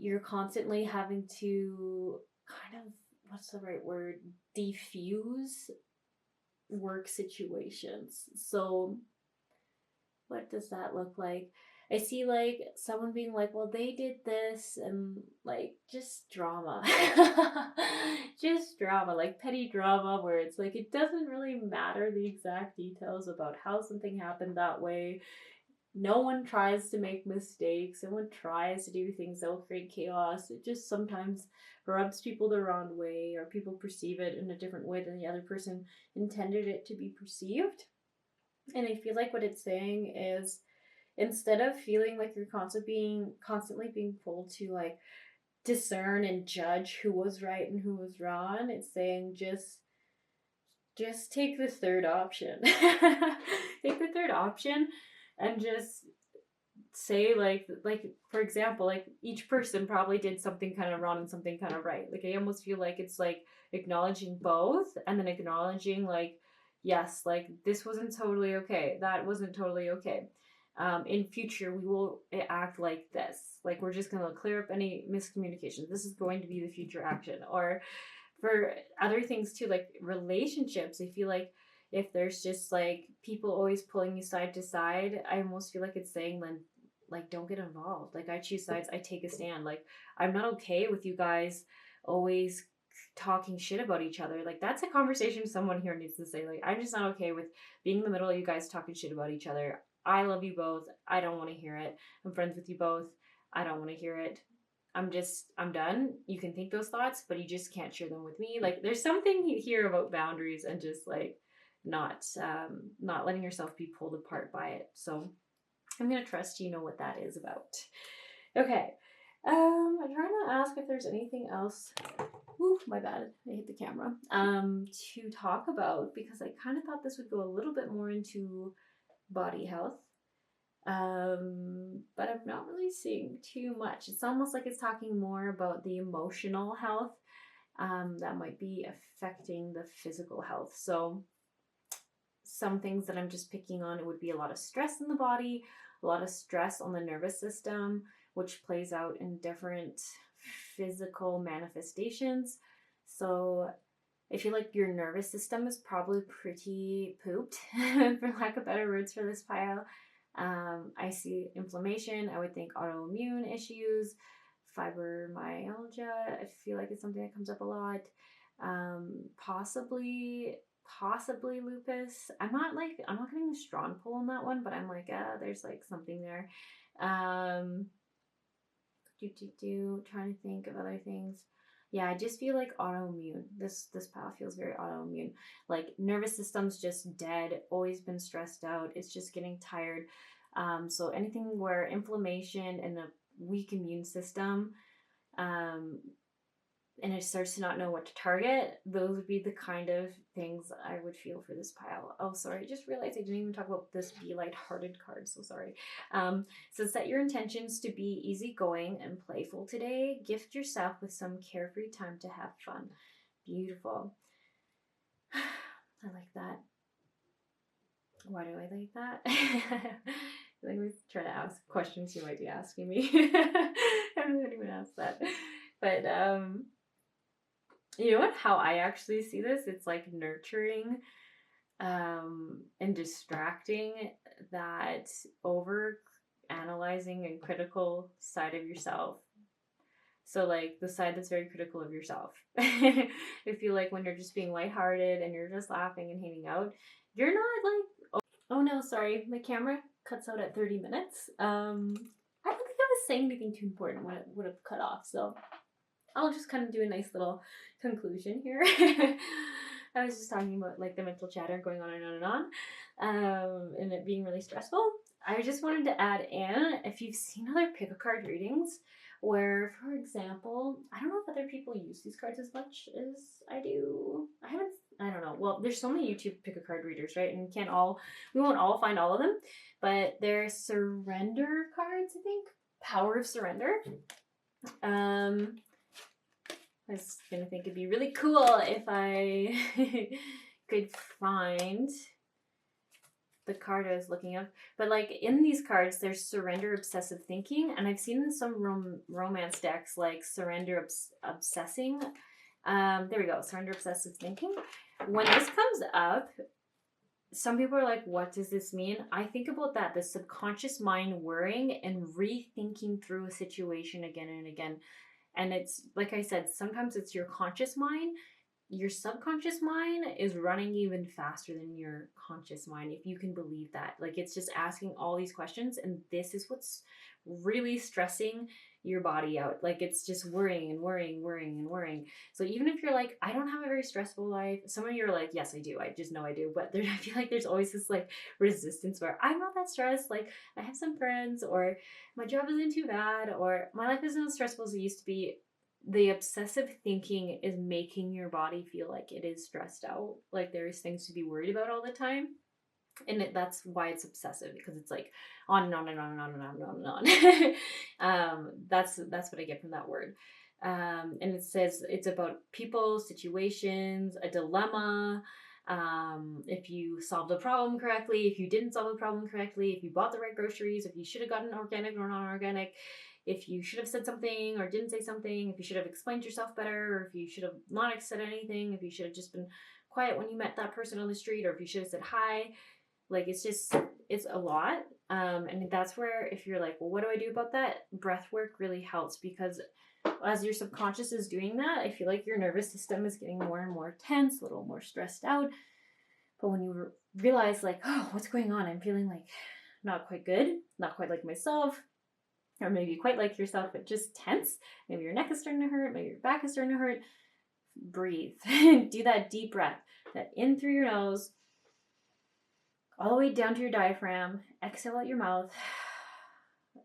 A: you're constantly having to kind of, what's the right word, diffuse work situations. So what does that look like? I see like someone being like, well, they did this, and like just drama. Just drama, like petty drama, where it's like it doesn't really matter the exact details about how something happened that way. no one tries to make mistakes. No one tries to do things that will create chaos. It just sometimes rubs people the wrong way, or people perceive it in a different way than the other person intended it to be perceived. And I feel like what it's saying is, instead of feeling like you're constantly being pulled to like discern and judge who was right and who was wrong, it's saying just take the third option. Take the third option and just say like for example, like each person probably did something kind of wrong and something kind of right. Like I almost feel like it's like acknowledging both, and then acknowledging like, yes, like this wasn't totally okay, that wasn't totally okay. In future we will act like this, like we're just going to clear up any miscommunication. This is going to be the future action. Or for other things too, like relationships, I feel like if there's just like people always pulling you side to side, I almost feel like it's saying then, like, don't get involved. Like I choose sides, I take a stand. Like I'm not okay with you guys always talking shit about each other. Like that's a conversation someone here needs to say. Like I'm just not okay with being in the middle of you guys talking shit about each other. I love you both, I don't want to hear it. I'm friends with you both, I don't want to hear it. I'm done. You can think those thoughts, but you just can't share them with me. Like there's something here about boundaries and just like not letting yourself be pulled apart by it. So I'm gonna trust you know what that is about. Okay. I'm trying to ask if there's anything else. Ooh, my bad. I hit the camera. To talk about, because I kind of thought this would go a little bit more into body health. But I'm not really seeing too much. It's almost like it's talking more about the emotional health that might be affecting the physical health. So some things that I'm just picking on, it would be a lot of stress in the body, a lot of stress on the nervous system, which plays out in different physical manifestations. So I feel like your nervous system is probably pretty pooped, for lack of better words for this pile. I see inflammation. I would think autoimmune issues, fibromyalgia. I feel like it's something that comes up a lot. Possibly lupus. I'm not getting a strong pull on that one, but I'm like, there's like something there. Trying to think of other things. Yeah, I just feel like autoimmune. This pile feels very autoimmune. Like nervous system's just dead, always been stressed out. It's just getting tired. So anything where inflammation and a weak immune system, and it starts to not know what to target, those would be the kind of things I would feel for this pile. Oh, sorry, I just realized I didn't even talk about this Be Lighthearted card, so sorry. So set your intentions to be easygoing and playful today. Gift yourself with some carefree time to have fun. Beautiful. I like that. Why do I like that? Let me try to ask questions you might be asking me. I haven't even asked that. But you know what? How I actually see this, it's like nurturing and distracting that over analyzing and critical side of yourself. So like the side that's very critical of yourself. I feel like when you're just being lighthearted and you're just laughing and hanging out, you're not like, oh no, sorry, my camera cuts out at 30 minutes. I don't think I was saying anything too important when it would have cut off, so I'll just kind of do a nice little conclusion here. I was just talking about like the mental chatter going on and on and on, and it being really stressful. I just wanted to add in, if you've seen other pick a card readings, where, for example, I don't know if other people use these cards as much as I do. I don't know. Well, there's so many YouTube pick a card readers, right? And we won't all find all of them, but they're surrender cards, I think. Power of Surrender. I was gonna think it'd be really cool if I could find the card I was looking up. But like in these cards, there's Surrender Obsessive Thinking, and I've seen in some romance decks like Surrender Obsessing. There we go, Surrender Obsessive Thinking. When this comes up, some people are like, what does this mean? I think about that, the subconscious mind worrying and rethinking through a situation again and again. And it's, like I said, sometimes it's your conscious mind your subconscious mind is running even faster than your conscious mind, if you can believe that. Like, it's just asking all these questions, and this is what's really stressing your body out. Like, it's just worrying and worrying, worrying and worrying. So even if you're like, I don't have a very stressful life, some of you are like, yes, I do, I just know I do. But there, I feel like there's always this like resistance where I'm not that stressed, like I have some friends, or my job isn't too bad, or my life isn't as stressful as it used to be. The obsessive thinking is making your body feel like it is stressed out, like there's things to be worried about all the time. And that's why it's obsessive, because it's like on and on and on and on and on and on and on. That's what I get from that word. And it says it's about people, situations, a dilemma. If you solved a problem correctly, if you didn't solve a problem correctly, if you bought the right groceries, if you should have gotten organic or non-organic, if you should have said something or didn't say something, if you should have explained yourself better, or if you should have not said anything, if you should have just been quiet when you met that person on the street, or if you should have said hi. Like, it's a lot. And that's where, if you're like, well, what do I do about that? Breath work really helps, because as your subconscious is doing that, I feel like your nervous system is getting more and more tense, a little more stressed out. But when you realize, like, oh, what's going on? I'm feeling like not quite good, not quite like myself, or maybe quite like yourself, but just tense. Maybe your neck is starting to hurt, maybe your back is starting to hurt. Breathe. Do that deep breath, that in through your nose, all the way down to your diaphragm, exhale out your mouth.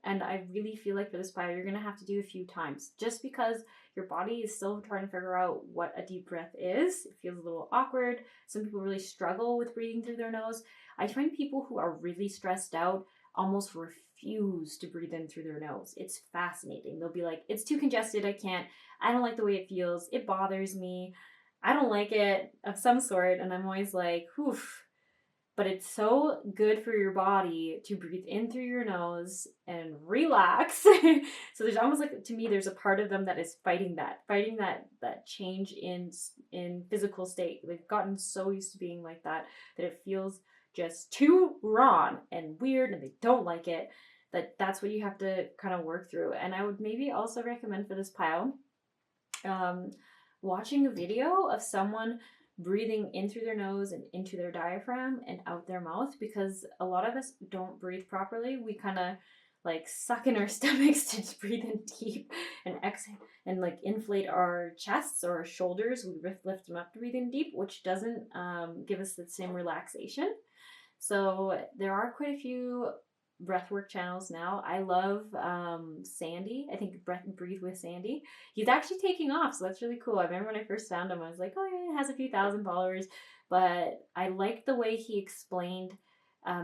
A: And I really feel like for this bio, you're going to have to do a few times, just because your body is still trying to figure out what a deep breath is. It feels a little awkward. Some people really struggle with breathing through their nose. I find people who are really stressed out almost refuse to breathe in through their nose. It's fascinating. They'll be like, it's too congested, I can't. I don't like the way it feels. It bothers me. I don't like it, of some sort. And I'm always like, oof. But it's so good for your body to breathe in through your nose and relax. So there's almost like, to me, there's a part of them that is fighting that change in physical state. They've gotten so used to being like that it feels just too wrong and weird, and they don't like it. That's what you have to kind of work through. And I would maybe also recommend for this pile, watching a video of someone breathing in through their nose and into their diaphragm and out their mouth, because a lot of us don't breathe properly. We kind of like suck in our stomachs to breathe in deep and exhale, and like inflate our chests or our shoulders. We lift them up to breathe in deep, which doesn't give us the same relaxation. So there are quite a few breathwork channels now. I love Sandy. I think Breathe with Sandy. He's actually taking off, so that's really cool. I remember when I first found him, I was like, oh yeah, he has a few thousand followers. But I liked the way he explained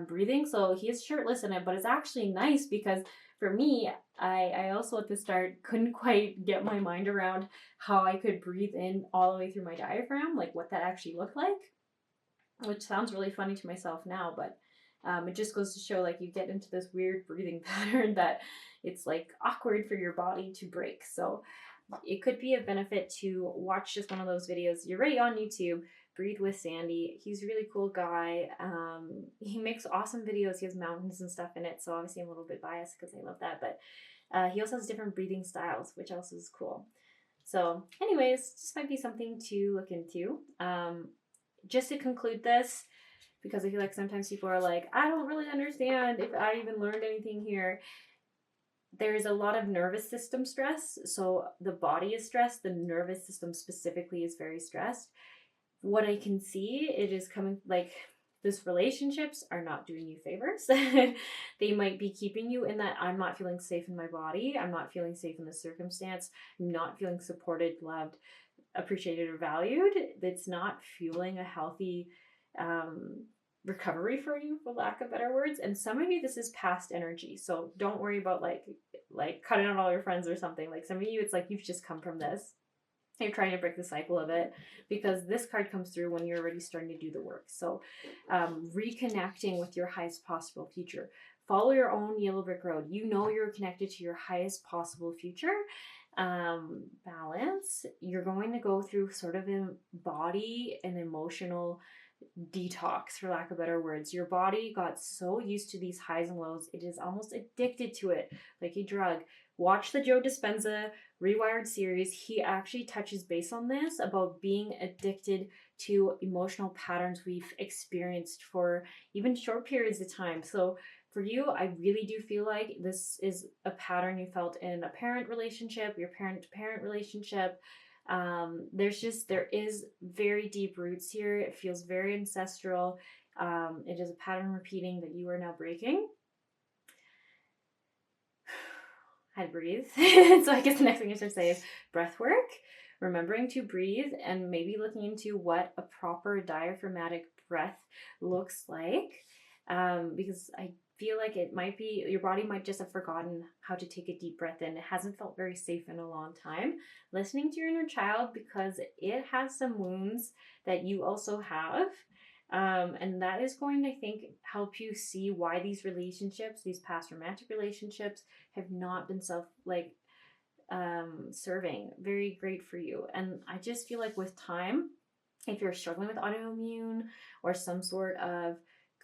A: breathing. So he is shirtless in it, but it's actually nice, because for me, I also at the start couldn't quite get my mind around how I could breathe in all the way through my diaphragm, like what that actually looked like, which sounds really funny to myself now, but it just goes to show, like, you get into this weird breathing pattern that it's like awkward for your body to break. So it could be a benefit to watch just one of those videos. You're already on YouTube, Breathe with Sandy. He's a really cool guy. He makes awesome videos. He has mountains and stuff in it, so obviously I'm a little bit biased because I love that, but he also has different breathing styles, which also is cool. So anyways, this might be something to look into. Just to conclude this, because I feel like sometimes people are like, I don't really understand if I even learned anything here. There's a lot of nervous system stress. So the body is stressed. The nervous system specifically is very stressed. What I can see, it is coming like these relationships are not doing you favors. They might be keeping you in that I'm not feeling safe in my body. I'm not feeling safe in the circumstance. I'm not feeling supported, loved, appreciated, or valued. It's not fueling a healthy recovery for you, for lack of better words. And some of you, this is past energy, so don't worry about like cutting out all your friends or something. Like, some of you, it's like you've just come from this, you're trying to break the cycle of it, because this card comes through when you're already starting to do the work. So reconnecting with your highest possible future. Follow your own yellow brick road. You know you're connected to your highest possible future. Balance. You're going to go through sort of a body and emotional detox, for lack of better words. Your body got so used to these highs and lows, it is almost addicted to it, like a drug. Watch the Joe Dispenza Rewired series. He actually touches base on this about being addicted to emotional patterns we've experienced for even short periods of time. So for you, I really do feel like this is a pattern you felt in a parent relationship, your parent to parent relationship. There is very deep roots here. It feels very ancestral. It is a pattern repeating that you are now breaking. I breathe. So I guess the next thing I should say is breath work, remembering to breathe, and maybe looking into what a proper diaphragmatic breath looks like. Because I feel like it might be, your body might just have forgotten how to take a deep breath in. It hasn't felt very safe in a long time. Listening to your inner child, because it has some wounds that you also have. And that is going to, I think, help you see why these relationships, these past romantic relationships, have not been serving, very great for you. And I just feel like with time, if you're struggling with autoimmune or some sort of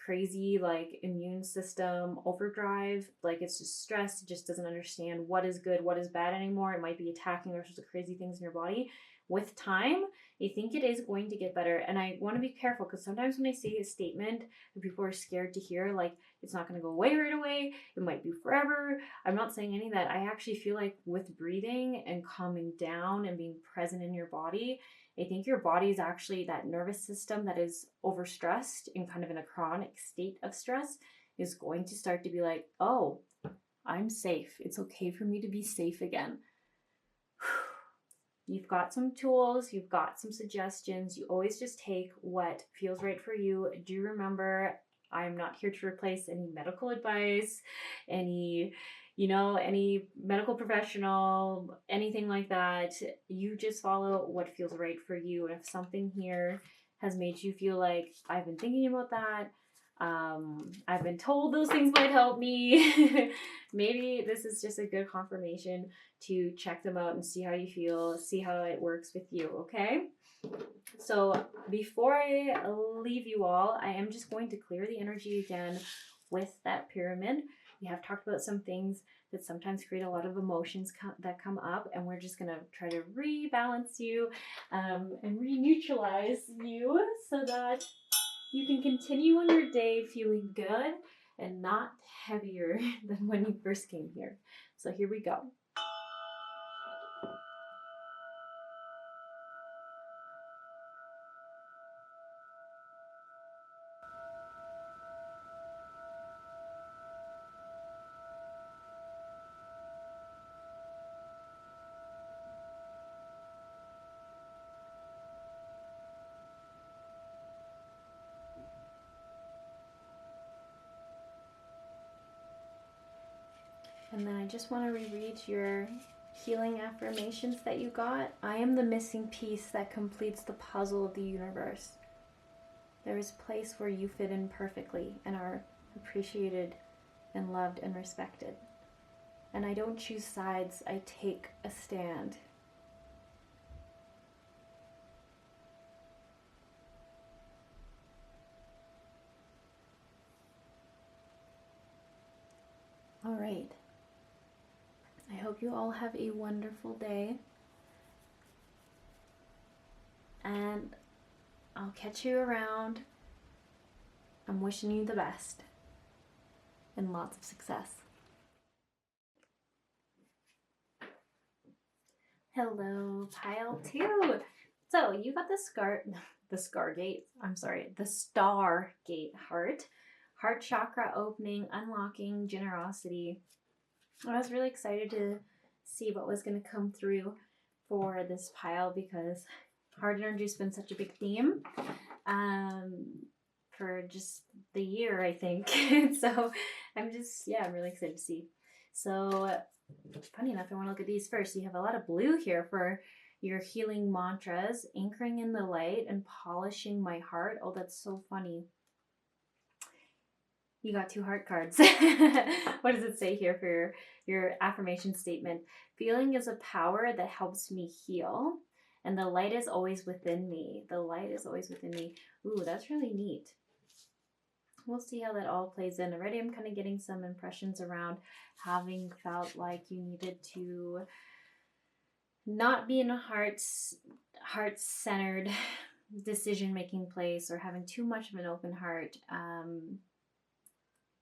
A: crazy like immune system overdrive, like it's just stressed, it just doesn't understand what is good, what is bad anymore, it might be attacking all sorts of crazy things in your body. With time, I think it is going to get better. And I want to be careful, because sometimes when I say a statement that people are scared to hear, like it's not going to go away right away, it might be forever. I'm not saying any of that. I actually feel like with breathing and calming down and being present in your body, I think your body is actually, that nervous system that is overstressed and kind of in a chronic state of stress, is going to start to be like, oh, I'm safe. It's okay for me to be safe again. You've got some tools, you've got some suggestions. You always just take what feels right for you. Do remember, I'm not here to replace any medical advice, any medical professional, anything like that. You just follow what feels right for you. And if something here has made you feel like, I've been thinking about that, I've been told those things might help me, maybe this is just a good confirmation to check them out and see how you feel, see how it works with you, okay? So before I leave you all, I am just going to clear the energy again with that pyramid. We have talked about some things that sometimes create a lot of emotions that come up, and we're just going to try to rebalance you and re-neutralize you so that you can continue on your day feeling good and not heavier than when you first came here. So here we go. And then I just want to reread your healing affirmations that you got. I am the missing piece that completes the puzzle of the universe. There is a place where you fit in perfectly and are appreciated and loved and respected. And I don't choose sides, I take a stand. All right. I hope you all have a wonderful day. And I'll catch you around. I'm wishing you the best and lots of success. Hello, pile 2. So you got the Stargate heart chakra opening, unlocking, generosity. I was really excited to see what was going to come through for this pile, because heart energy has been such a big theme for just the year, I think. So I'm really excited to see. So funny enough, I want to look at these first. You have a lot of blue here for your healing mantras, anchoring in the light and polishing my heart. Oh, that's so funny. You got 2 heart cards. What does it say here for your affirmation statement? Feeling is a power that helps me heal. And the light is always within me. The light is always within me. Ooh, that's really neat. We'll see how that all plays in. Already I'm kind of getting some impressions around having felt like you needed to not be in a heart-centered decision-making place, or having too much of an open heart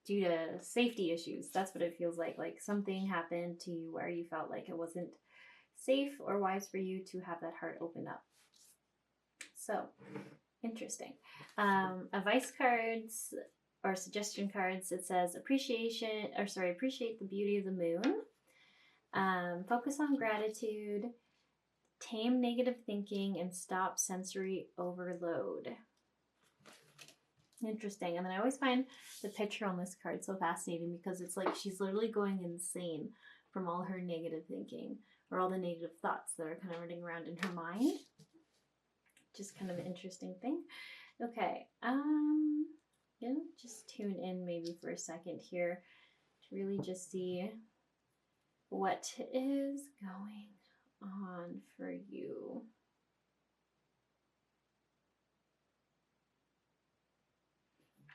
A: due to safety issues. That's what it feels like. Like something happened to you where you felt like it wasn't safe or wise for you to have that heart open up. So, interesting. Advice cards or suggestion cards, it says appreciate the beauty of the moon. Focus on gratitude, tame negative thinking, and stop sensory overload. Interesting. And then I always find the picture on this card so fascinating because it's like she's literally going insane from all her negative thinking, or all the negative thoughts that are kind of running around in her mind. Just kind of an interesting thing. Okay. Yeah, just tune in maybe for a second here to really just see what is going on for you.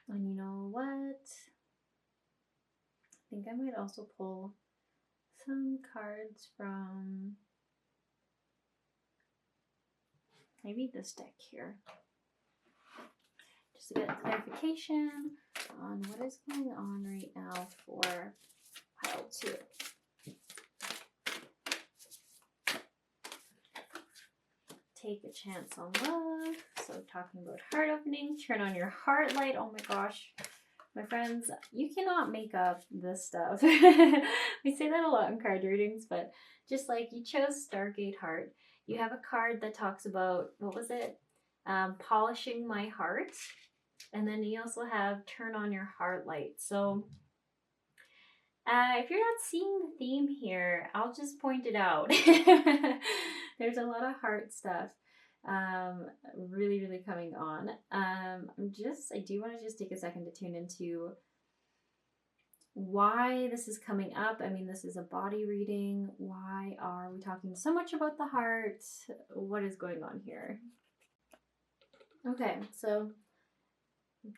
A: And you know what? I think I might also pull some cards from maybe this deck here, just to get clarification on what is going on right now for pile 2. Take a chance on love. So talking about heart opening, turn on your heart light. Oh my gosh, my friends, you cannot make up this stuff. We say that a lot in card readings, but just like you chose Stargate Heart, you have a card that talks about, what was it? Polishing my heart. And then you also have turn on your heart light. So if you're not seeing the theme here, I'll just point it out. There's a lot of heart stuff really coming on. I do want to just take a second to tune into why this is coming up. I mean, this is a body reading. Why are we talking so much about the heart? What is going on here? Okay, so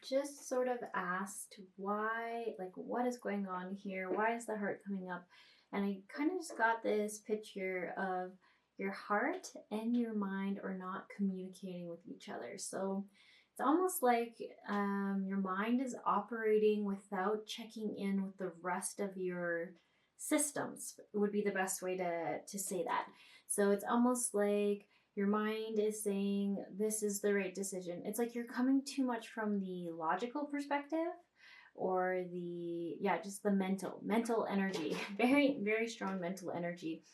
A: just sort of asked why, like, what is going on here? Why is the heart coming up? And I kind of just got this picture of your heart and your mind are not communicating with each other. So it's almost like your mind is operating without checking in with the rest of your systems, would be the best way to say that. So it's almost like your mind is saying this is the right decision. It's like you're coming too much from the logical perspective, or just the mental energy, very strong mental energy.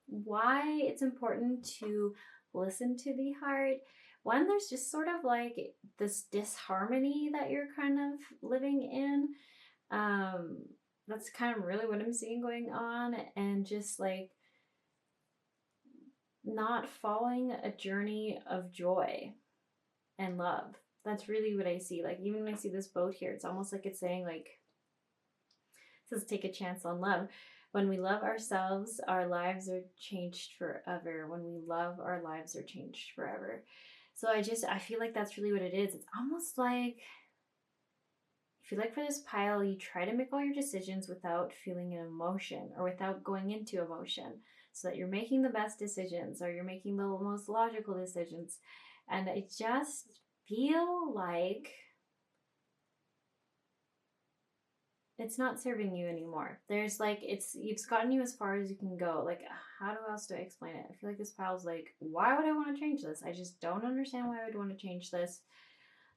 A: Why it's important to listen to the heart. One, there's just sort of like this disharmony that you're kind of living in. That's kind of really what I'm seeing going on, and just like not following a journey of joy and love. That's really what I see. Like, even when I see this boat here, it's almost like it's saying, like, it says take a chance on love. When we love ourselves, our lives are changed forever. When we love, our lives are changed forever. So I feel like that's really what it is. It's almost like, I feel like for this pile, you try to make all your decisions without feeling an emotion, or without going into emotion, so that you're making the best decisions, or you're making the most logical decisions. And I just feel like it's not serving you anymore. There's like, you've gotten you as far as you can go. Like, how else do I explain it? I feel like this pile's like, why would I want to change this? I just don't understand why I would want to change this.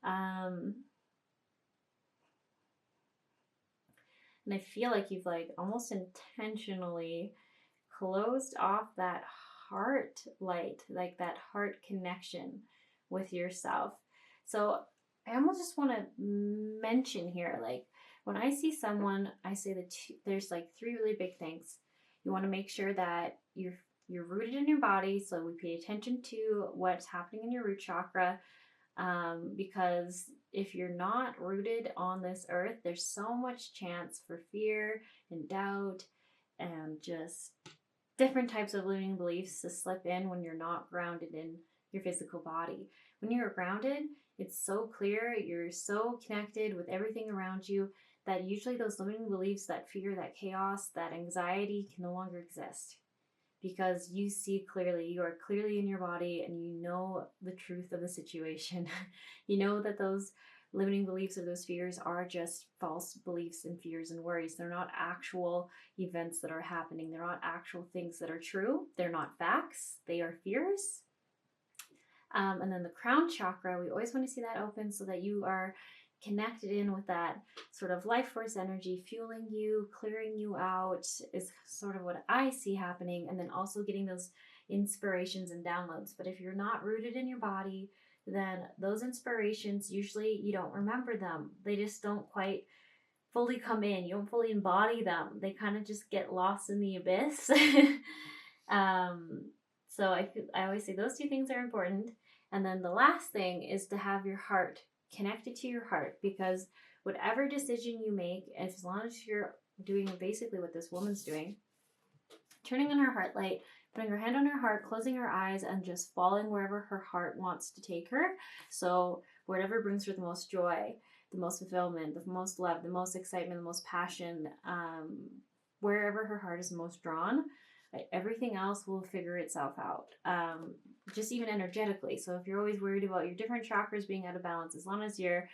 A: And I feel like you've like almost intentionally closed off that heart light, like that heart connection with yourself. So I almost just want to mention here, like, when I see someone, I say that there's like 3 really big things. You want to make sure that you're rooted in your body, so we pay attention to what's happening in your root chakra. Because if you're not rooted on this earth, there's so much chance for fear and doubt and just different types of limiting beliefs to slip in when you're not grounded in your physical body. When you're grounded, it's so clear, you're so connected with everything around you that usually those limiting beliefs, that fear, that chaos, that anxiety can no longer exist because you see clearly, you are clearly in your body and you know the truth of the situation. You know that those limiting beliefs or those fears are just false beliefs and fears and worries. They're not actual events that are happening. They're not actual things that are true. They're not facts. They are fears. And then the crown chakra, we always want to see that open so that you are connected in with that sort of life force energy, fueling you, clearing you out is sort of what I see happening. And then also getting those inspirations and downloads. But if you're not rooted in your body, then those inspirations, usually you don't remember them. They just don't quite fully come in. You don't fully embody them. They kind of just get lost in the abyss. So I always say those two things are important. And then the last thing is to have your heart connected to your heart, because whatever decision you make, as long as you're doing basically what this woman's doing, turning on her heart light, putting her hand on her heart, closing her eyes, and just following wherever her heart wants to take her. So whatever brings her the most joy, the most fulfillment, the most love, the most excitement, the most passion, wherever her heart is most drawn, everything else will figure itself out, just even energetically. So if you're always worried about your different chakras being out of balance, as long as you're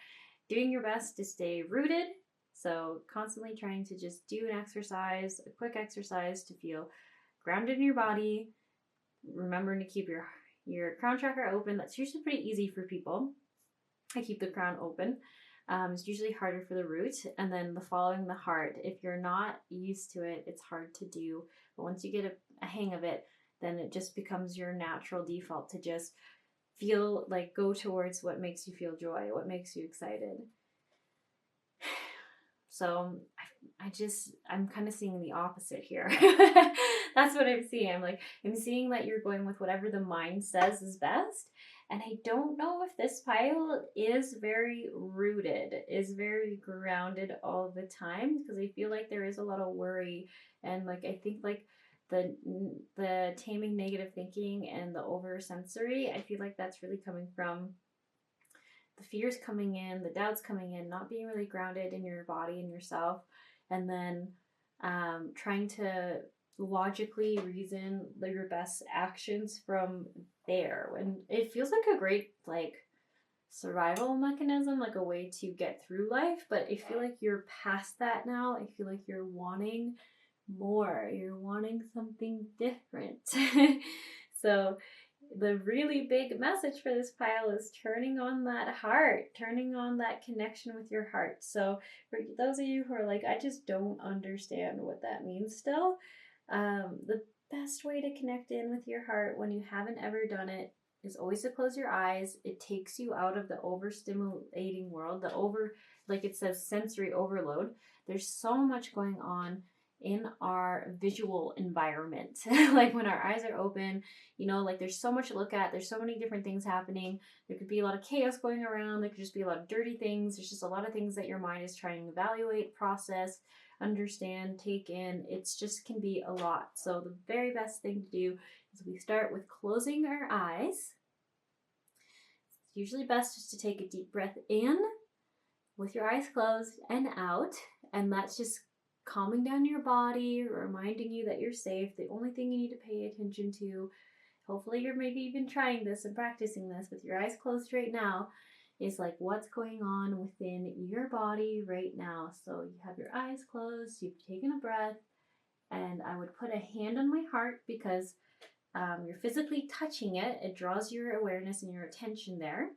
A: doing your best to stay rooted, so constantly trying to just do an exercise, a quick exercise to feel grounded in your body, remembering to keep your crown chakra open. That's usually pretty easy for people. I keep the crown open. It's usually harder for the root. And then the following the heart. If you're not used to it, it's hard to do. But once you get a hang of it, then it just becomes your natural default to just feel like go towards what makes you feel joy, what makes you excited. So I'm kind of seeing the opposite here. That's what I'm seeing. I'm seeing that you're going with whatever the mind says is best. And I don't know if this pile is very rooted, is very grounded all the time, because I feel like there is a lot of worry. And I think the taming negative thinking and the oversensory, I feel like that's really coming from the fears coming in, the doubts coming in, not being really grounded in your body and yourself, and then trying to logically reason your best actions from there. When it feels like a great survival mechanism, like a way to get through life, but I feel like you're past that now. I feel like you're wanting more. You're wanting something different. So the really big message for this pile is turning on that heart, turning on that connection with your heart. So for those of you who are like, I just don't understand what that means still, the best way to connect in with your heart when you haven't ever done it is always to close your eyes. It takes you out of the overstimulating world, like it says, sensory overload. There's so much going on in our visual environment. Like when our eyes are open, there's so much to look at. There's so many different things happening. There could be a lot of chaos going around. There could just be a lot of dirty things. There's just a lot of things that your mind is trying to evaluate, process, understand, take in. It's just can be a lot. So the very best thing to do is we start with closing our eyes. It's usually best just to take a deep breath in with your eyes closed and out. And that's just calming down your body, reminding you that you're safe. The only thing you need to pay attention to, hopefully you're maybe even trying this and practicing this with your eyes closed right now, is what's going on within your body right now. So you have your eyes closed, you've taken a breath, and I would put a hand on my heart because you're physically touching it. It draws your awareness and your attention there.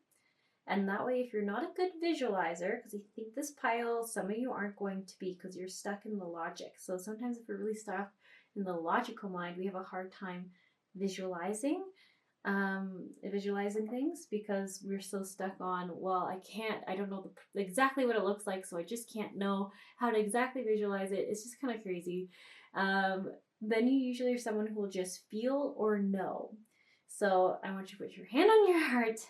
A: And that way, if you're not a good visualizer, because I think this pile, some of you aren't going to be because you're stuck in the logic. So sometimes if we're really stuck in the logical mind, we have a hard time visualizing things because we're so stuck on, well, I don't know exactly what it looks like, so I just can't know how to exactly visualize it. It's just kind of crazy. Then you usually are someone who will just feel or know. So I want you to put your hand on your heart,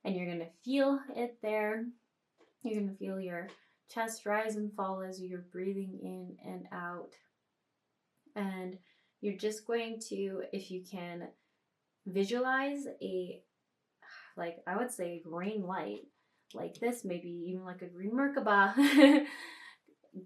A: and you're going to feel it there. You're going to feel your chest rise and fall as you're breathing in and out. And you're just going to, if you can, visualize a, like I would say, green light, like this, maybe even like a green Merkaba,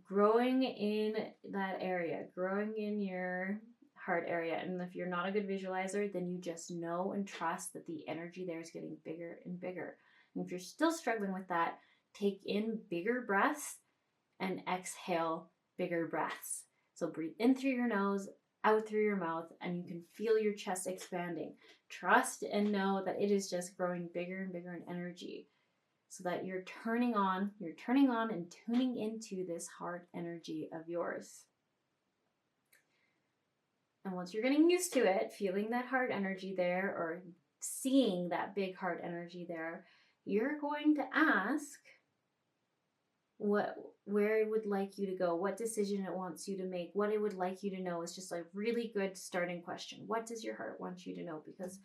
A: growing in that area, growing in your heart area. And if you're not a good visualizer, then you just know and trust that the energy there is getting bigger and bigger. And if you're still struggling with that, take in bigger breaths and exhale bigger breaths. So breathe in through your nose, out through your mouth, and you can feel your chest expanding. Trust and know that it is just growing bigger and bigger in energy, so that you're turning on and tuning into this heart energy of yours. And once you're getting used to it, feeling that heart energy there, or seeing that big heart energy there, you're going to ask where it would like you to go, what decision it wants you to make, what it would like you to know. Is just a really good starting question. What does your heart want you to know? Because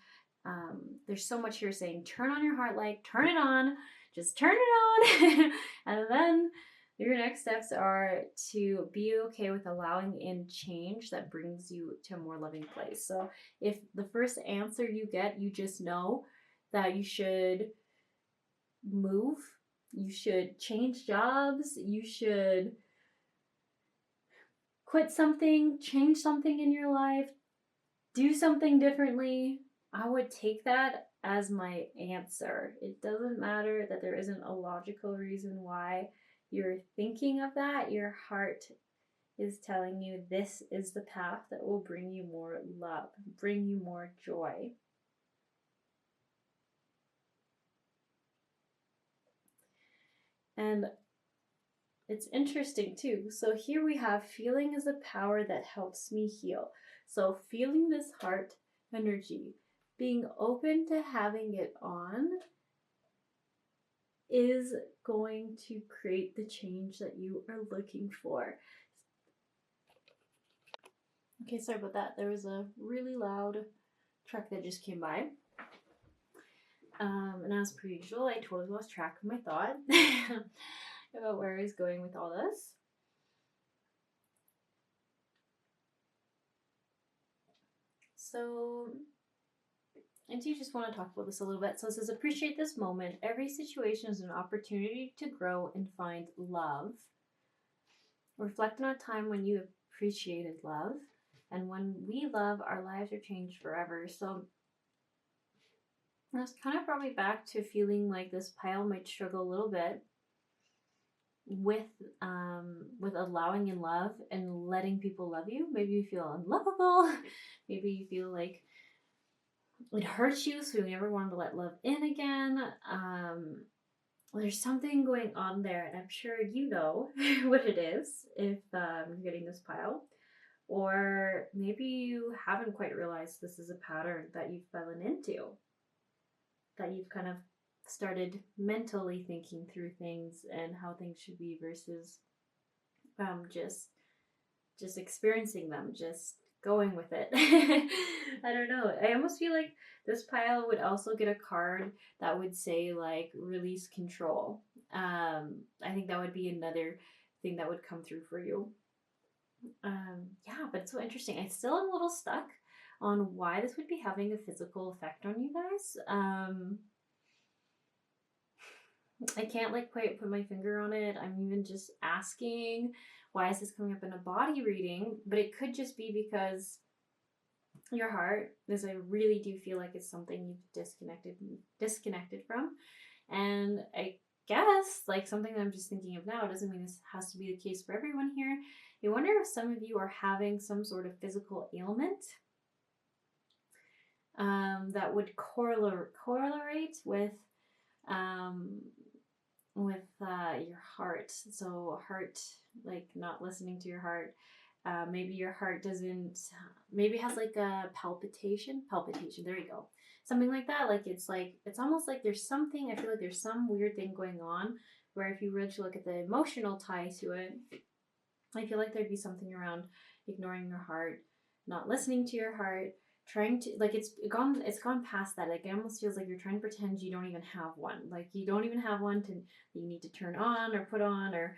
A: there's so much here saying, turn on your heart light, turn it on, just turn it on. And then your next steps are to be okay with allowing in change that brings you to a more loving place. So if the first answer you get, you just know that you should move, you should change jobs, you should quit something, change something in your life, do something differently, I would take that as my answer. It doesn't matter that there isn't a logical reason why you're thinking of that. Your heart is telling you this is the path that will bring you more love, bring you more joy. And it's interesting too. So here we have, feeling is a power that helps me heal. So feeling this heart energy, being open to having it on, is going to create the change that you are looking for. Okay, sorry about that. There was a really loud truck that just came by. And as per usual, I totally lost track of my thought about where I was going with all this. So I do just want to talk about this a little bit. So it says, appreciate this moment. Every situation is an opportunity to grow and find love. Reflect on a time when you appreciated love. And when we love, our lives are changed forever. So this kind of brought me back to feeling like this pile might struggle a little bit with allowing in love and letting people love you. Maybe you feel unlovable. Maybe you feel like it hurts you, so you never wanted to let love in again. There's something going on there, and I'm sure you know what it is if you're getting this pile. Or maybe you haven't quite realized this is a pattern that you've fallen into, that you've kind of started mentally thinking through things and how things should be versus just experiencing them, just going with it. I don't know. I almost feel like this pile would also get a card that would say like release control. I think that would be another thing that would come through for you. Yeah, but it's so interesting. I still am a little stuck on why this would be having a physical effect on you guys. I can't like quite put my finger on it. I'm even just asking, why is this coming up in a body reading? But it could just be because your heart, as I really do feel like it's something you've disconnected from. And I guess like something that I'm just thinking of now, doesn't mean this has to be the case for everyone here. I wonder if some of you are having some sort of physical ailment that would correlate with your heart. So heart, like not listening to your heart. Maybe your heart doesn't, maybe has like a palpitation, there you go. Something like that. It's almost like there's something, I feel like there's some weird thing going on where if you really look at the emotional tie to it, I feel like there'd be something around ignoring your heart, not listening to your heart, trying to, like, it's gone past that. Like, it almost feels like you're trying to pretend you don't even have one. Like, you don't even have one that you need to turn on or put on, or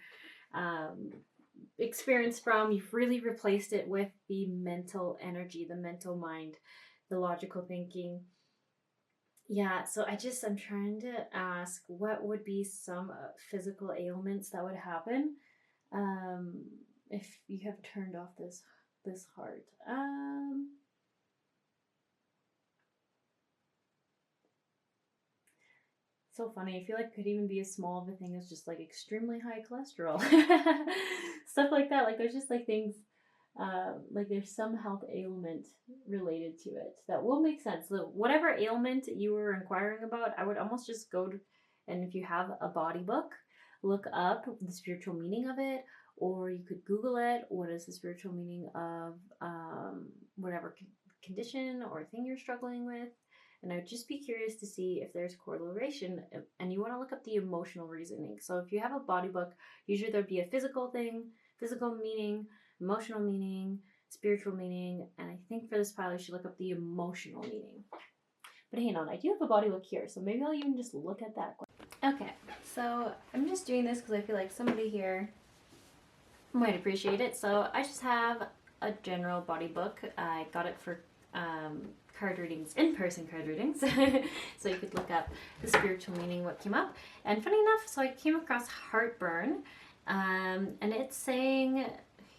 A: experienced from, you've really replaced it with the mental energy, the mental mind, the logical thinking. Yeah, so I'm trying to ask what would be some physical ailments that would happen um, if you have turned off this heart. So funny. I feel like it could even be as small of a thing as just like extremely high cholesterol, stuff like that. Like there's just like things, like there's some health ailment related to it that will make sense. So whatever ailment you were inquiring about, I would almost just go to, and if you have a body book, look up the spiritual meaning of it, or you could Google it. What is the spiritual meaning of whatever condition or thing you're struggling with? And I would just be curious to see if there's correlation, and you want to look up the emotional reasoning. So if you have a body book, usually there'd be a physical thing, physical meaning, emotional meaning, spiritual meaning, and I think for this pile you should look up the emotional meaning. But hang on, I do have a body book here, so maybe I'll even just look at that. Okay, so I'm just doing this because I feel like somebody here might appreciate it. So I just have a general body book. I got it for card readings, in-person card readings. So you could look up the spiritual meaning, what came up. And funny enough, so I came across heartburn, and it's saying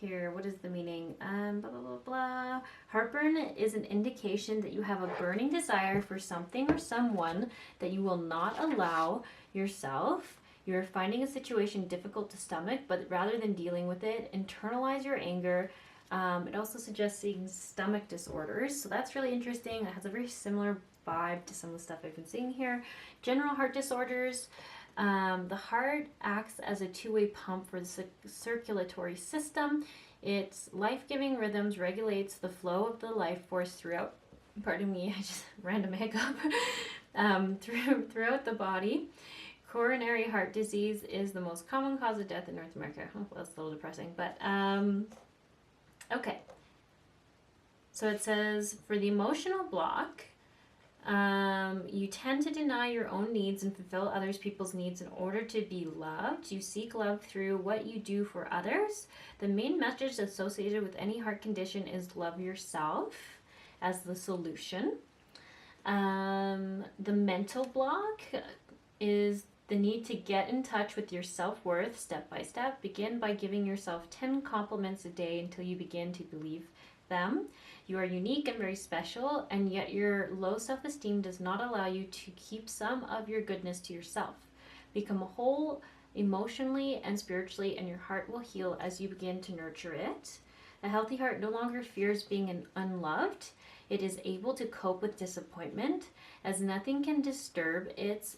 A: here, what is the meaning? Blah, blah, blah, blah. Heartburn is an indication that you have a burning desire for something or someone that you will not allow yourself. You're finding a situation difficult to stomach, but rather than dealing with it, internalize your anger. It also suggests seeing stomach disorders, so that's really interesting. It has a very similar vibe to some of the stuff I've been seeing here. General heart disorders. The heart acts as a two-way pump for the circulatory system. Its life-giving rhythms regulates the flow of the life force throughout, pardon me, I just random hiccup, throughout the body. Coronary heart disease is the most common cause of death in North America. Oh, well, that's a little depressing, but okay. So it says, for the emotional block, you tend to deny your own needs and fulfill others people's needs in order to be loved. You seek love through what you do for others. The main message associated with any heart condition is love yourself as the solution. The mental block is the need to get in touch with your self-worth step by step. Begin by giving yourself 10 compliments a day until you begin to believe them. You are unique and very special, and yet your low self-esteem does not allow you to keep some of your goodness to yourself. Become whole emotionally and spiritually, and your heart will heal as you begin to nurture it. A healthy heart no longer fears being unloved. It is able to cope with disappointment, as nothing can disturb its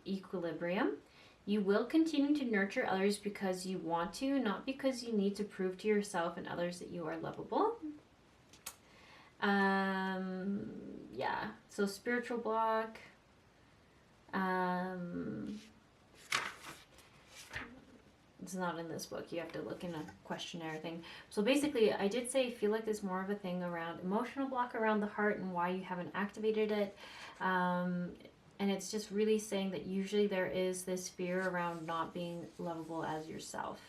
A: equilibrium. You will continue to nurture others because you want to, not because you need to prove to yourself and others that you are lovable. Yeah, so spiritual block. It's not in this book. You have to look in a questionnaire thing. So basically, I did say feel like there's more of a thing around emotional block around the heart and why you haven't activated it. And it's just really saying that usually there is this fear around not being lovable as yourself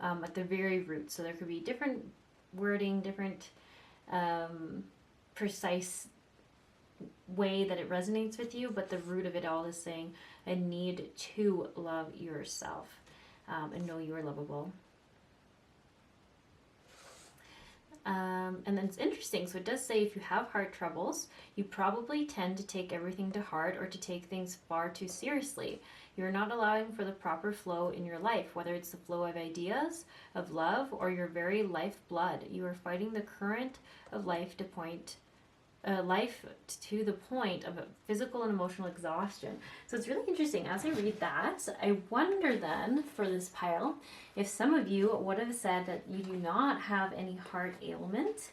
A: at the very root. So there could be different wording, different precise way that it resonates with you, but the root of it all is saying a need to love yourself and know you are lovable. And then it's interesting. So it does say if you have heart troubles, you probably tend to take everything to heart or to take things far too seriously. You're not allowing for the proper flow in your life, whether it's the flow of ideas, of love, or your very life blood. You are fighting the current of life to the point of physical and emotional exhaustion. So it's really interesting. As I read that, I wonder then, for this pile, if some of you would have said that you do not have any heart ailment,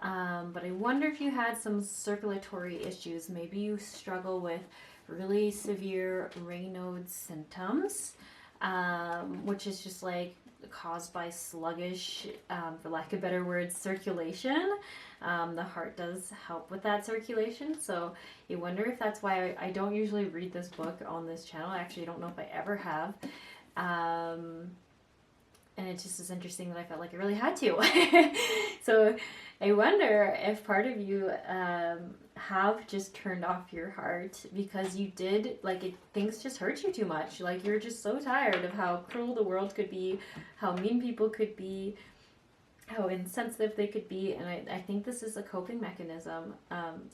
A: but I wonder if you had some circulatory issues. Maybe you struggle with really severe Raynaud's symptoms, which is just like caused by sluggish, for lack of better words, circulation. The heart does help with that circulation, so you wonder if that's why I don't usually read this book on this channel. I actually don't know if I ever have. and it just is interesting that I felt like I really had to. So I wonder if part of you have just turned off your heart because you did, like, things just hurt you too much. Like, you're just so tired of how cruel the world could be, how mean people could be, how insensitive they could be, and I think this is a coping mechanism.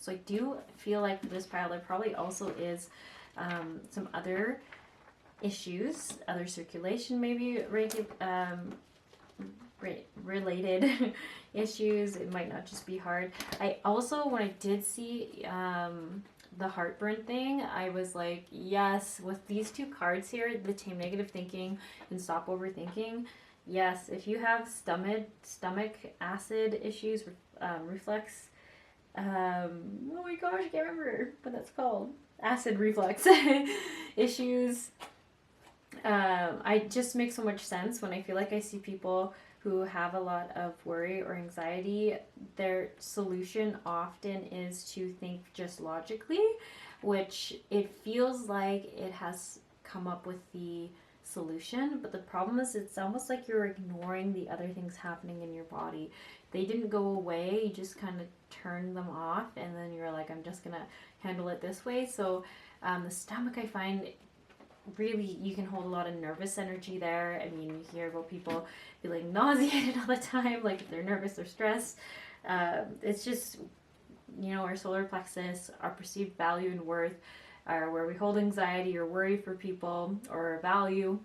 A: So I do feel like for this pile there probably also is some other issues, other circulation maybe related issues. It might not just be hard. I also, when I did see the heartburn thing, I was like, yes, with these two cards here, the Tame Negative Thinking and Stop Overthinking, yes, if you have stomach acid issues, reflux, oh my gosh, I can't remember what that's called, acid reflux issues, I just make so much sense when I feel like I see people who have a lot of worry or anxiety. Their solution often is to think just logically, which it feels like it has come up with the solution, but the problem is it's almost like you're ignoring the other things happening in your body. They didn't go away, you just kind of turn them off, and then you're like, I'm just gonna handle it this way. So the stomach, I find, really, you can hold a lot of nervous energy there. I mean, you hear about people feeling nauseated all the time, like if they're nervous or stressed. It's just, our solar plexus, our perceived value and worth, or where we hold anxiety or worry for people or value,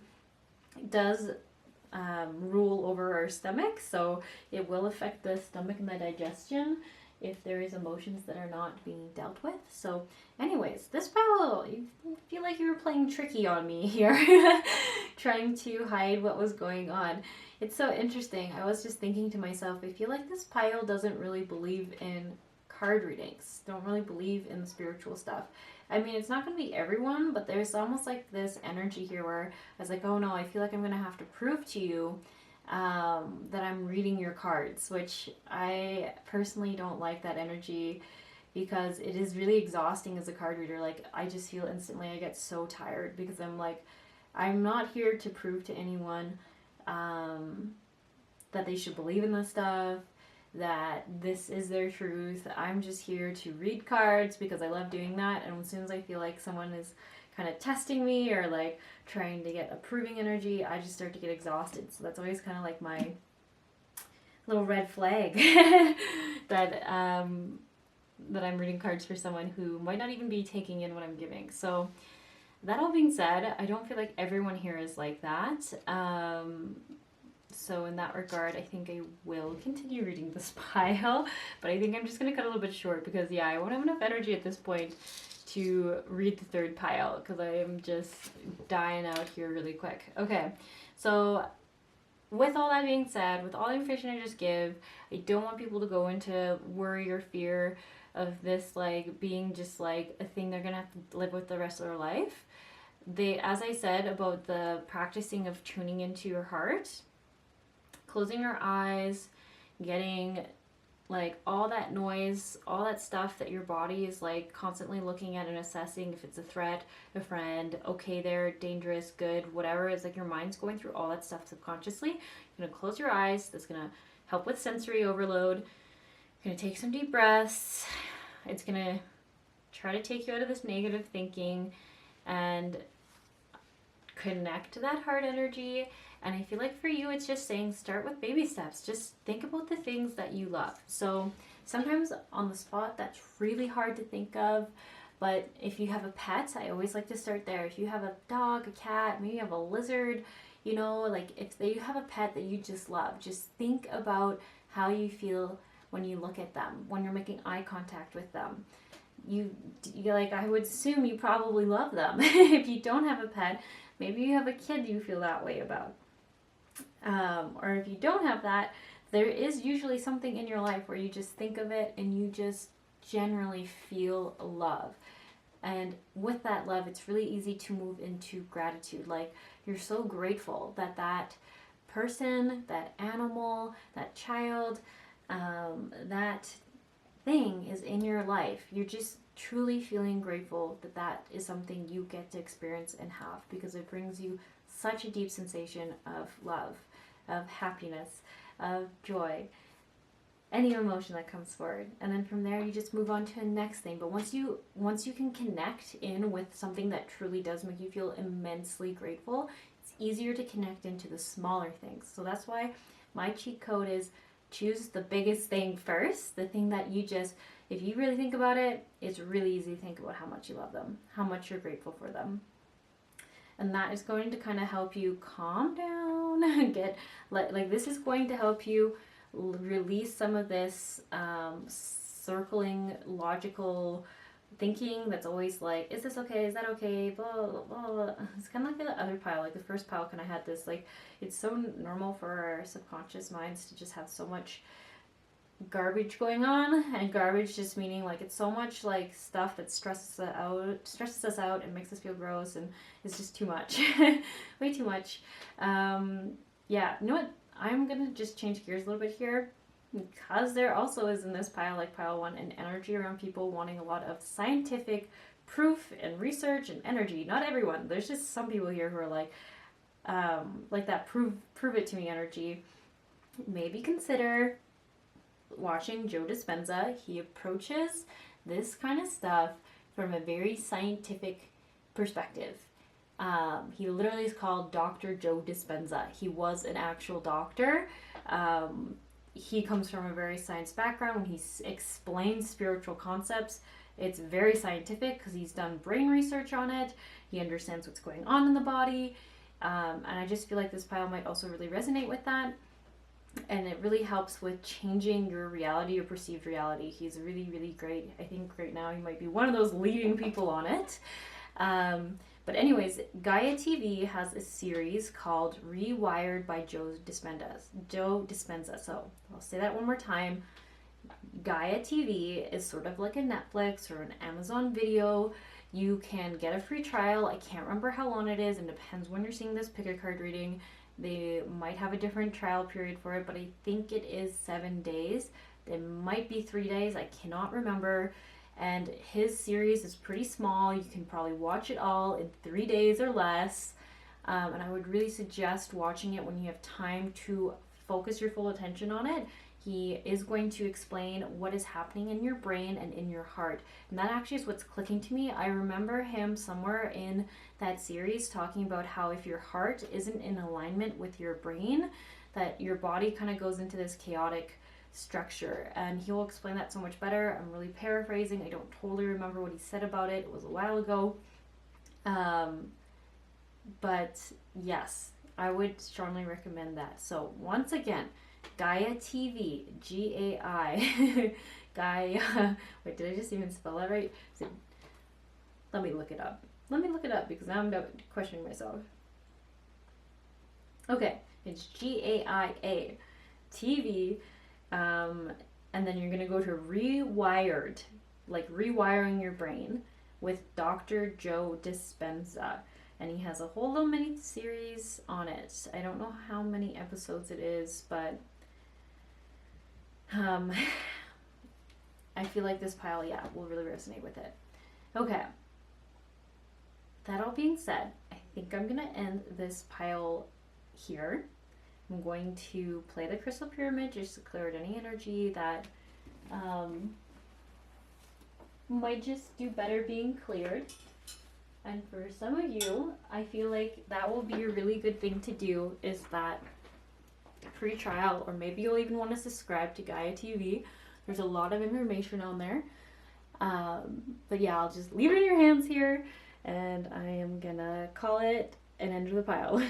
A: does rule over our stomach. So it will affect the stomach and the digestion if there is emotions that are not being dealt with. So anyways, this pile, you feel like you were playing tricky on me here, trying to hide what was going on. It's so interesting. I was just thinking to myself, I feel like this pile doesn't really believe in card readings, don't really believe in spiritual stuff. I mean, it's not going to be everyone, but there's almost like this energy here where I was like, oh no, I feel like I'm going to have to prove to you that I'm reading your cards, which I personally don't like that energy because it is really exhausting as a card reader. Like, I just feel instantly I get so tired because I'm like, I'm not here to prove to anyone that they should believe in this stuff, that this is their truth. I'm just here to read cards because I love doing that, and as soon as I feel like someone is kind of testing me or like trying to get approving energy, I just start to get exhausted. So that's always kind of like my little red flag that that I'm reading cards for someone who might not even be taking in what I'm giving. So that all being said, I don't feel like everyone here is like that. So in that regard, I think I will continue reading this pile, but I think I'm just going to cut a little bit short because, yeah, I won't have enough energy at this point to read the third pile because I am just dying out here really quick. Okay, so with all that being said, with all the information I just give, I don't want people to go into worry or fear of this like being just like a thing they're going to have to live with the rest of their life. As I said about the practicing of tuning into your heart, closing your eyes, getting like all that noise, all that stuff that your body is like constantly looking at and assessing if it's a threat, a friend, okay, they're dangerous, good, whatever. It's like your mind's going through all that stuff subconsciously. You're gonna close your eyes. That's gonna help with sensory overload. You're gonna take some deep breaths. It's gonna try to take you out of this negative thinking and connect to that heart energy. And I feel like for you, it's just saying start with baby steps. Just think about the things that you love. So sometimes on the spot, that's really hard to think of. But if you have a pet, I always like to start there. If you have a dog, a cat, maybe you have a lizard, like if you have a pet that you just love, just think about how you feel when you look at them, when you're making eye contact with them. I would assume you probably love them. If you don't have a pet, maybe you have a kid you feel that way about. Or if you don't have that, there is usually something in your life where you just think of it and you just generally feel love. And with that love, it's really easy to move into gratitude. Like, you're so grateful that that person, that animal, that child, that thing is in your life. You're just truly feeling grateful that that is something you get to experience and have, because it brings you such a deep sensation of love. of happiness, of joy, any emotion that comes forward. And then from there you just move on to the next thing. But once you can connect in with something that truly does make you feel immensely grateful, it's easier to connect into the smaller things. So that's why my cheat code is choose the biggest thing first, the thing that you just, if you really think about it, it's really easy to think about how much you love them, how much you're grateful for them. And that is going to kind of help you calm down, get like this is going to help you release some of this circling logical thinking that's always like, is this okay, is that okay, blah blah blah, blah. It's kind of like the other pile, like the first pile kind of had this, like, it's so normal for our subconscious minds to just have so much garbage going on, and garbage just meaning like it's so much like stuff that stresses us out and makes us feel gross, and it's just too much. Way too much. Yeah, you know what, I'm gonna just change gears a little bit here, because there also is in this pile, like pile 1, an energy around people wanting a lot of scientific proof and research and energy. Not everyone, there's just some people here who are like that prove it to me energy. Maybe consider watching Joe Dispenza. He approaches this kind of stuff from a very scientific perspective. He literally is called Dr. Joe Dispenza. He was an actual doctor. He comes from a very science background. When he explains spiritual concepts, it's very scientific because he's done brain research on it. He understands what's going on in the body. And I just feel like this pile might also really resonate with that. And it really helps with changing your reality, your perceived reality. He's really, really great. I think right now he might be one of those leading people on it. But anyways, Gaia TV has a series called Rewired by Joe Dispenza. So I'll say that one more time. Gaia TV is sort of like a Netflix or an Amazon Video. You can get a free trial. I can't remember how long it is, and depends when you're seeing this pick a card reading. They might have a different trial period for it, but I think it is 7 days. It might be 3 days. I cannot remember. And his series is pretty small. You can probably watch it all in 3 days or less. And I would really suggest watching it when you have time to focus your full attention on it. He is going to explain what is happening in your brain and in your heart. And that actually is what's clicking to me. I remember him somewhere in that series talking about how if your heart isn't in alignment with your brain, that your body kind of goes into this chaotic structure. And he will explain that so much better. I'm really paraphrasing. I don't totally remember what he said about it. It was a while ago. But yes, I would strongly recommend that. So once again, Gaia TV, G-A-I, Gaia, wait, did I just even spell that right? Let me look it up. Because now I'm questioning myself. Okay, it's Gaia TV, and then you're going to go to Rewired, like rewiring your brain, with Dr. Joe Dispenza. And he has a whole little mini series on it. I don't know how many episodes it is, but I feel like this pile, yeah, will really resonate with it. Okay. That all being said, I think I'm going to end this pile here. I'm going to play the crystal pyramid just to clear out any energy that might just do better being cleared. And for some of you, I feel like that will be a really good thing to do, is that free trial, or maybe you'll even want to subscribe to Gaia TV. There's a lot of information on there. But yeah, I'll just leave it in your hands here, and I am gonna call it an end of the pile.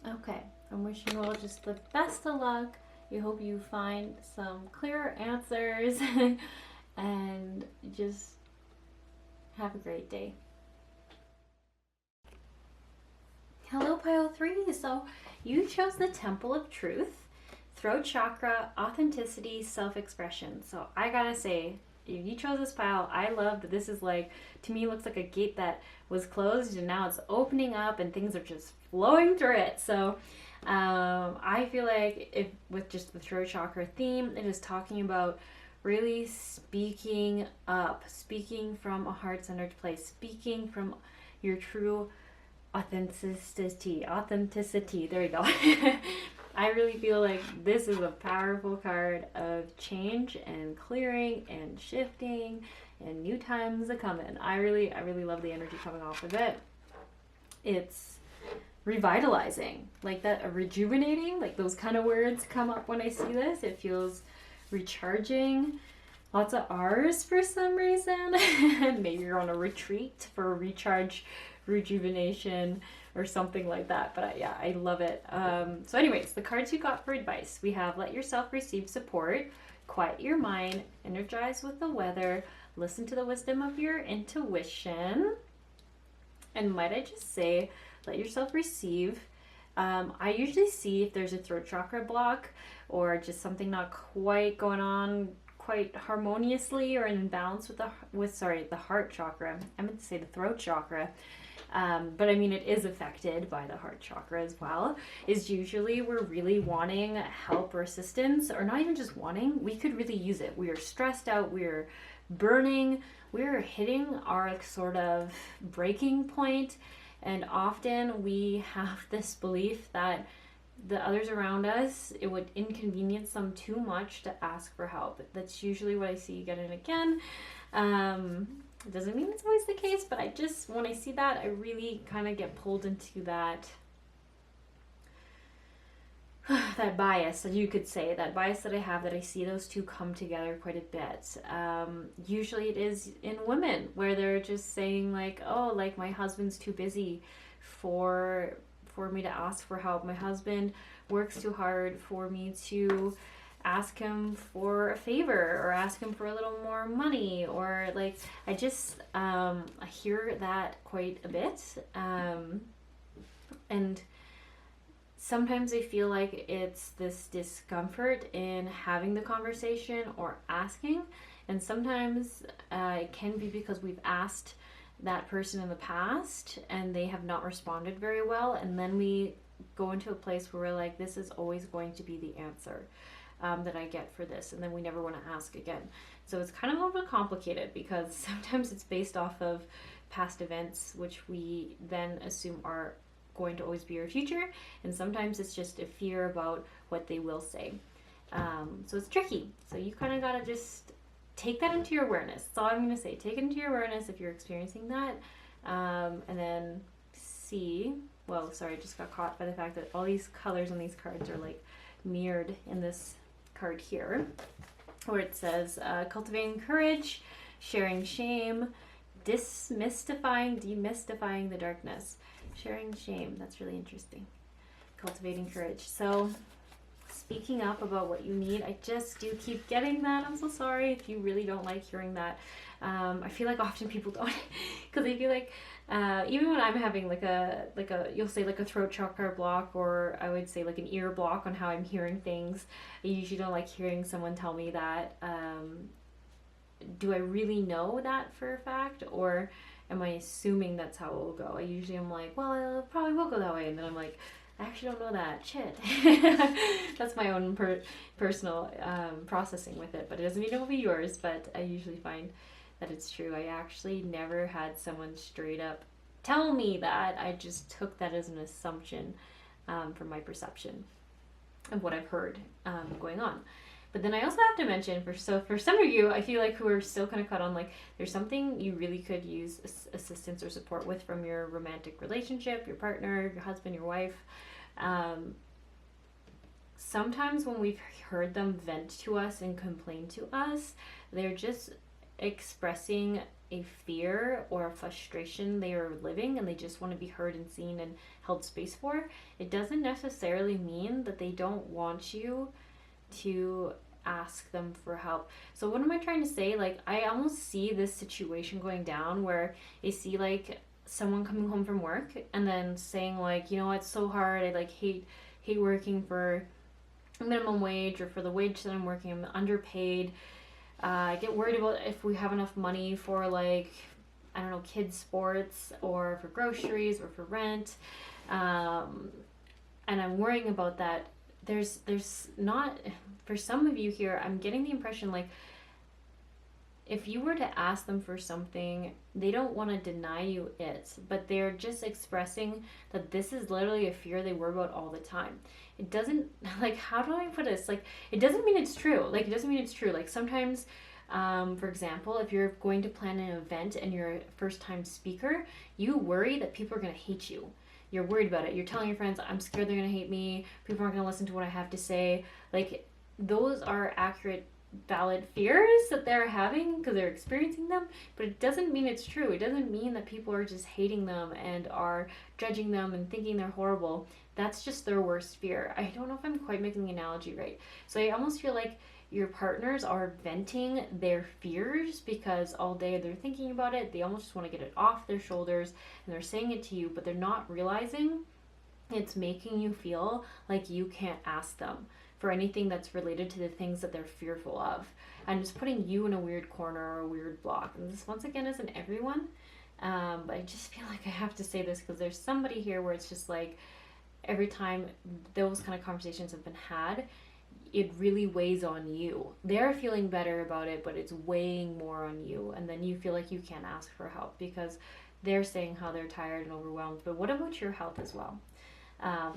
A: Okay, I'm wishing you all just the best of luck. I hope you find some clear answers and just have a great day. Hello, Pile 3. So, you chose the Temple of Truth, Throat Chakra, Authenticity, Self Expression. So, I gotta say, if you chose this pile, I love that this is like, to me, looks like a gate that was closed and now it's opening up and things are just flowing through it. So, I feel like if with just the throat chakra theme, it is talking about really speaking up, speaking from a heart-centered place, speaking from your true authenticity. There we go. I really feel like this is a powerful card of change and clearing and shifting and new times are coming. I really love the energy coming off of it. It's revitalizing, like that, rejuvenating, like those kind of words come up when I see this. It feels recharging. Lots of R's for some reason. Maybe you're on a retreat for a recharge, rejuvenation, or something like that. But yeah, I love it. So anyways, the cards you got for advice. We have let yourself receive support, quiet your mind, energize with the weather, listen to the wisdom of your intuition. And might I just say, let yourself receive. I usually see if there's a throat chakra block or just something not quite going on quite harmoniously or in balance with the heart chakra. I meant to say the throat chakra. But I mean, it is affected by the heart chakra as well. Is usually we're really wanting help or assistance, or not even just wanting, we could really use it. We are stressed out, we're burning, we're hitting our sort of breaking point, and often we have this belief that the others around us, it would inconvenience them too much to ask for help. That's usually what I see again and again. It doesn't mean it's always the case, but I just, when I see that, I really kind of get pulled into that that bias, that you could say, that bias that I have, that I see those two come together quite a bit. Usually it is in women where they're just saying like, oh, like my husband's too busy for me to ask for help. My husband works too hard for me to ask him for a favor or ask him for a little more money, or like I just I hear that quite a bit, and sometimes I feel like it's this discomfort in having the conversation or asking, and sometimes it can be because we've asked that person in the past and they have not responded very well, and then we go into a place where we're like, this is always going to be the answer that I get for this, and then we never want to ask again. So it's kind of a little bit complicated because sometimes it's based off of past events which we then assume are going to always be our future, and sometimes it's just a fear about what they will say. So it's tricky. So you kind of got to just take that into your awareness. That's all I'm going to say. Take it into your awareness if you're experiencing that, and then see. Well, sorry, I just got caught by the fact that all these colors on these cards are like mirrored in this card here, where it says cultivating courage, sharing shame, demystifying the darkness. Sharing shame, that's really interesting. Cultivating courage. So speaking up about what you need. I just do keep getting that. I'm so sorry if you really don't like hearing that. I feel like often people don't, because I feel like even when I'm having like a you'll say like a throat chakra block, or I would say like an ear block on how I'm hearing things, I usually don't like hearing someone tell me that. Do I really know that for a fact, or am I assuming that's how it will go? I usually am like, well, it probably will go that way, and then I'm like, I actually don't know that. Shit. That's my own personal processing with it, but it doesn't mean it will be yours. But I usually find that it's true. I actually never had someone straight up tell me that. I just took that as an assumption from my perception of what I've heard going on. But then I also have to mention, for some of you, I feel like who are still kind of caught on, like, there's something you really could use assistance or support with from your romantic relationship, your partner, your husband, your wife. Sometimes when we've heard them vent to us and complain to us, they're just expressing a fear or a frustration they are living and they just want to be heard and seen and held space for, it doesn't necessarily mean that they don't want you to ask them for help. So what am I trying to say? Like, I almost see this situation going down where I see like someone coming home from work and then saying like, you know, it's so hard, I like hate working for minimum wage or for the wage that I'm working, I'm underpaid. I get worried about if we have enough money for like, I don't know, kids sports or for groceries or for rent. And I'm worrying about that. There's not, for some of you here, I'm getting the impression like if you were to ask them for something, they don't want to deny you it, but they're just expressing that this is literally a fear they worry about all the time. It doesn't, like, how do I put this? Like, it doesn't mean it's true. Like, it doesn't mean it's true. Like, sometimes, for example, if you're going to plan an event and you're a first time speaker, you worry that people are going to hate you. You're worried about it. You're telling your friends, I'm scared they're going to hate me. People aren't going to listen to what I have to say. Like, those are accurate, valid fears that they're having because they're experiencing them, but it doesn't mean it's true. It doesn't mean that people are just hating them and are judging them and thinking they're horrible. That's just their worst fear. I don't know if I'm quite making the analogy right. So I almost feel like your partners are venting their fears because all day they're thinking about it. They almost just want to get it off their shoulders and they're saying it to you, but they're not realizing it's making you feel like you can't ask them for anything that's related to the things that they're fearful of. And it's putting you in a weird corner or a weird block. And this, once again, isn't everyone. But I just feel like I have to say this because there's somebody here where it's just like every time those kind of conversations have been had, it really weighs on you. They're feeling better about it, but it's weighing more on you. And then you feel like you can't ask for help because they're saying how they're tired and overwhelmed. But what about your health as well?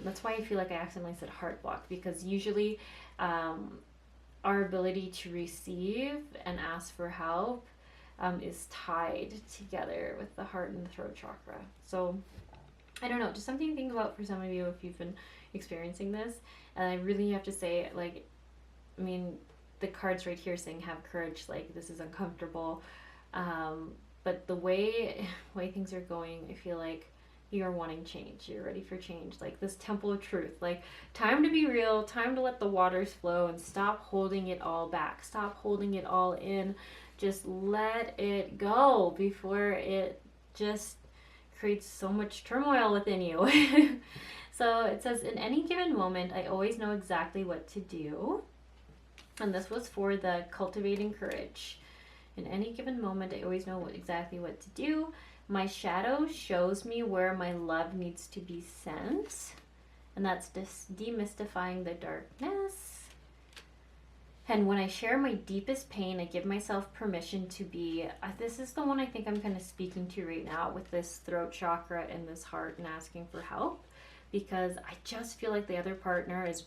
A: That's why I feel like I accidentally said heart block, because usually our ability to receive and ask for help is tied together with the heart and the throat chakra. So I don't know, just something to think about for some of you if you've been experiencing this. And I really have to say, like, I mean, the cards right here saying have courage, like this is uncomfortable. But the way things are going, I feel like you're wanting change. You're ready for change. Like this temple of truth. Like time to be real, time to let the waters flow and stop holding it all back. Stop holding it all in. Just let it go before it just creates so much turmoil within you. So it says, in any given moment, I always know exactly what to do. And this was for the cultivating courage. In any given moment, I always know exactly what to do. My shadow shows me where my love needs to be sent. And that's demystifying the darkness. And when I share my deepest pain, I give myself permission to be. This is the one I think I'm kind of speaking to right now with this throat chakra and this heart and asking for help. Because I just feel like the other partner is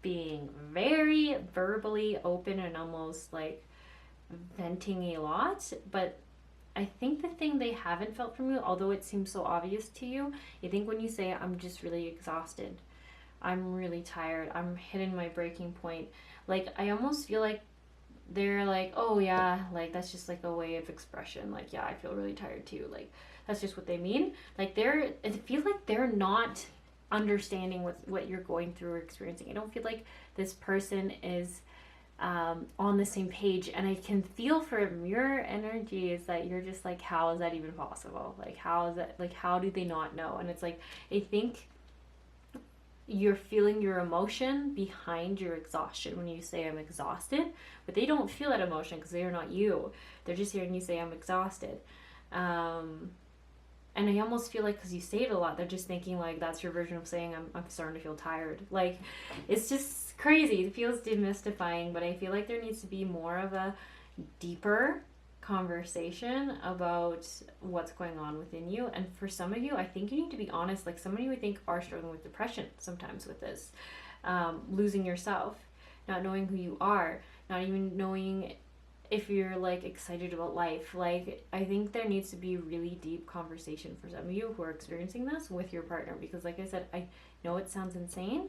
A: being very verbally open and almost like venting a lot. But I think the thing they haven't felt from you, although it seems so obvious to you, I think when you say, I'm just really exhausted, I'm really tired, I'm hitting my breaking point, like I almost feel like they're like, oh yeah, like that's just like a way of expression, like yeah, I feel really tired too, like that's just what they mean. Like I feel like they're not understanding what you're going through or experiencing. I don't feel like this person is on the same page, and I can feel from your energy is that you're just like, how is that even possible? Like how is that, like how do they not know? And it's like, I think you're feeling your emotion behind your exhaustion when you say I'm exhausted, but they don't feel that emotion because they are not you. They're just hearing you say I'm exhausted. And I almost feel like because you say it a lot, they're just thinking like that's your version of saying I'm starting to feel tired. Like it's just crazy. It feels demystifying, but I feel like there needs to be more of a deeper conversation about what's going on within you. And for some of you, I think you need to be honest. Like some of you I think are struggling with depression sometimes with this. Losing yourself, not knowing who you are, not even knowing if you're like excited about life. Like I think there needs to be really deep conversation for some of you who are experiencing this with your partner, because like I said, I know it sounds insane,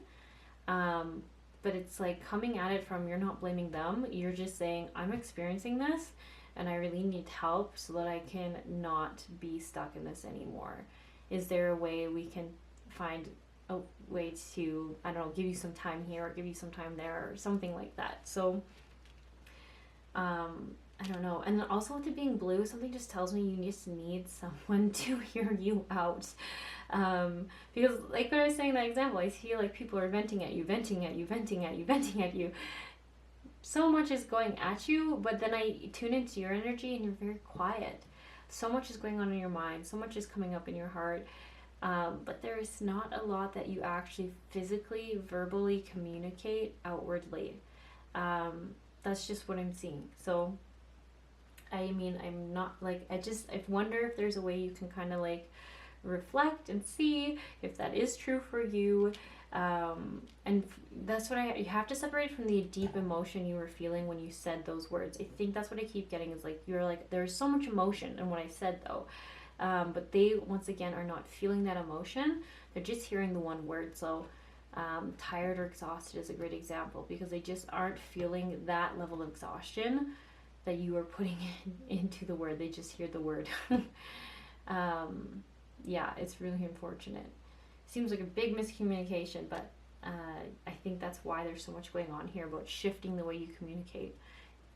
A: but it's like coming at it from, you're not blaming them, you're just saying I'm experiencing this and I really need help so that I can not be stuck in this anymore. Is there a way we can find a way to, I don't know, give you some time here or give you some time there or something like that? So I don't know. And also with it being blue, something just tells me you just need someone to hear you out. Because like what I was saying in that example, I feel like people are venting at you, venting at you, venting at you, venting at you. So much is going at you, but then I tune into your energy and you're very quiet. So much is going on in your mind, so much is coming up in your heart. But there is not a lot that you actually physically, verbally communicate outwardly. That's just what I'm seeing. So I mean, I'm not like, I wonder if there's a way you can kind of like reflect and see if that is true for you. And that's what you have to separate from the deep emotion you were feeling when you said those words. I think that's what I keep getting is like, you're like, there's so much emotion in what I said though. But they, once again, are not feeling that emotion. They're just hearing the one word. So tired or exhausted is a great example because they just aren't feeling that level of exhaustion that you are putting into the word. They just hear the word. Yeah, it's really unfortunate. Seems like a big miscommunication, but I think that's why there's so much going on here about shifting the way you communicate,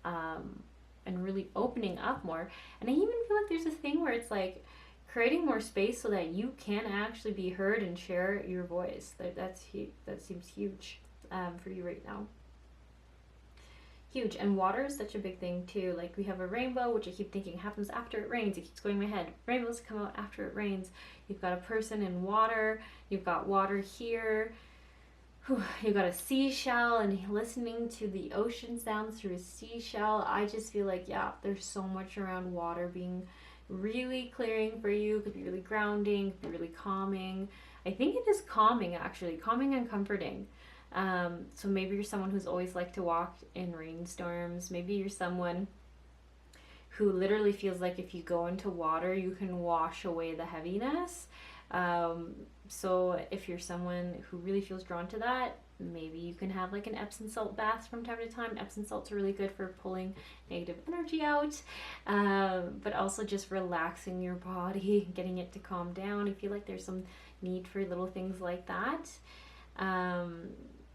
A: and really opening up more. And I even feel like there's a thing where it's like creating more space so that you can actually be heard and share your voice. That seems huge for you right now. Huge. And water is such a big thing too. Like we have a rainbow, which I keep thinking happens after it rains. It keeps going in my head. Rainbows come out after it rains. You've got a person in water. You've got water here. You've got a seashell and listening to the ocean sounds through a seashell. I just feel like, yeah, there's so much around water being really clearing for you. Could be really grounding, could be really calming. I think it is calming, actually. Calming and comforting. So maybe you're someone who's always liked to walk in rainstorms. Maybe you're someone who literally feels like if you go into water, you can wash away the heaviness. So if you're someone who really feels drawn to that, maybe you can have like an Epsom salt bath from time to time. Epsom salts are really good for pulling negative energy out, but also just relaxing your body, getting it to calm down. I feel like there's some need for little things like that.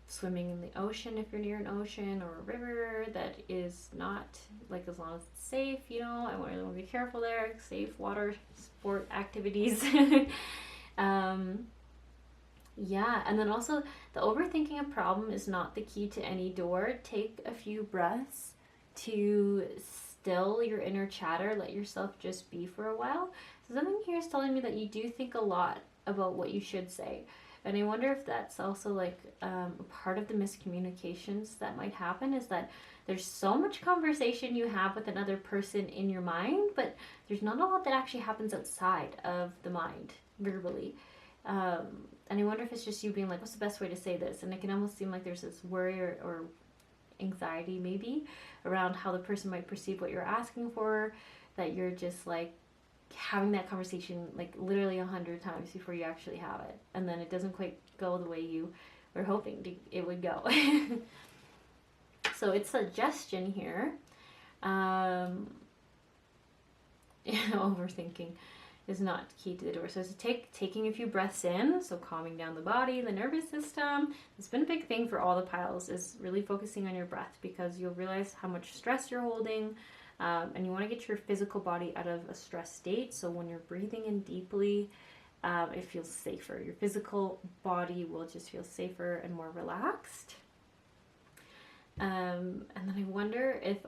A: Swimming in the ocean if you're near an ocean or a river that is not, like, as long as it's safe, you know, I really want to be careful there. Safe water sport activities. Yeah, and then also the overthinking a problem is not the key to any door. Take a few breaths to still your inner chatter. Let yourself just be for a while. So something here is telling me that you do think a lot about what you should say. And I wonder if that's also like a part of the miscommunications that might happen, is that there's so much conversation you have with another person in your mind, but there's not a lot that actually happens outside of the mind verbally. And I wonder if it's just you being like, what's the best way to say this? And it can almost seem like there's this worry or anxiety maybe around how the person might perceive what you're asking for, that you're just like having that conversation like literally 100 times before you actually have it, and then it doesn't quite go the way you were hoping it would go. So it's suggestion here. Overthinking is not key to the door. So it's taking a few breaths in, so calming down the body, the nervous system. It's been a big thing for all the piles, is really focusing on your breath, because you'll realize how much stress you're holding. And you want to get your physical body out of a stress state. So when you're breathing in deeply, it feels safer. Your physical body will just feel safer and more relaxed. And then I wonder if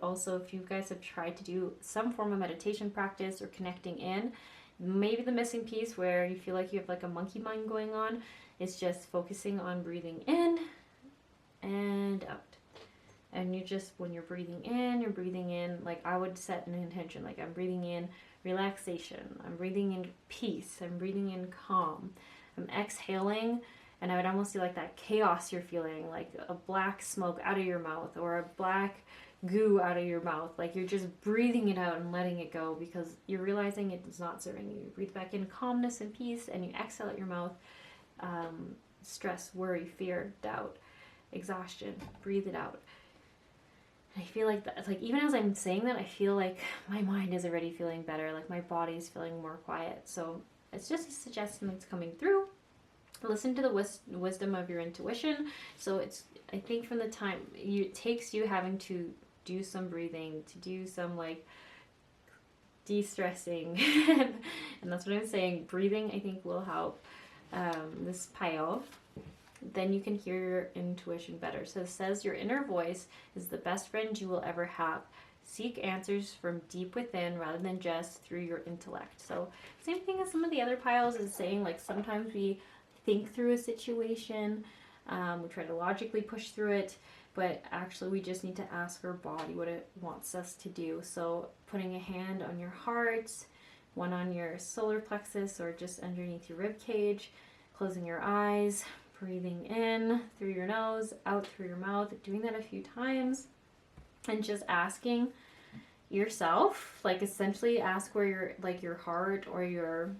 A: you guys have tried to do some form of meditation practice or connecting in. Maybe the missing piece where you feel like you have like a monkey mind going on is just focusing on breathing in and out. And you just, when you're breathing in, like I would set an intention, like I'm breathing in relaxation, I'm breathing in peace, I'm breathing in calm, I'm exhaling, and I would almost see like that chaos you're feeling, like a black smoke out of your mouth or a black goo out of your mouth, like you're just breathing it out and letting it go because you're realizing it is not serving you. You breathe back in calmness and peace, and you exhale out your mouth stress, worry, fear, doubt, exhaustion. Breathe it out. I feel like that, like even as I'm saying that, I feel like my mind is already feeling better, like my body's feeling more quiet. So it's just a suggestion that's coming through. Listen to the wisdom of your intuition. So it's, I think from the time it takes you having to do some breathing, to do some like de-stressing, and that's what I'm saying. Breathing, I think, will help this pile. Then you can hear your intuition better. So it says your inner voice is the best friend you will ever have. Seek answers from deep within rather than just through your intellect. So same thing as some of the other piles is saying, like sometimes we think through a situation, we try to logically push through it, but actually we just need to ask our body what it wants us to do. So putting a hand on your heart, one on your solar plexus or just underneath your rib cage, closing your eyes, breathing in through your nose, out through your mouth, doing that a few times, and just asking yourself, like essentially ask where your, like your heart or your,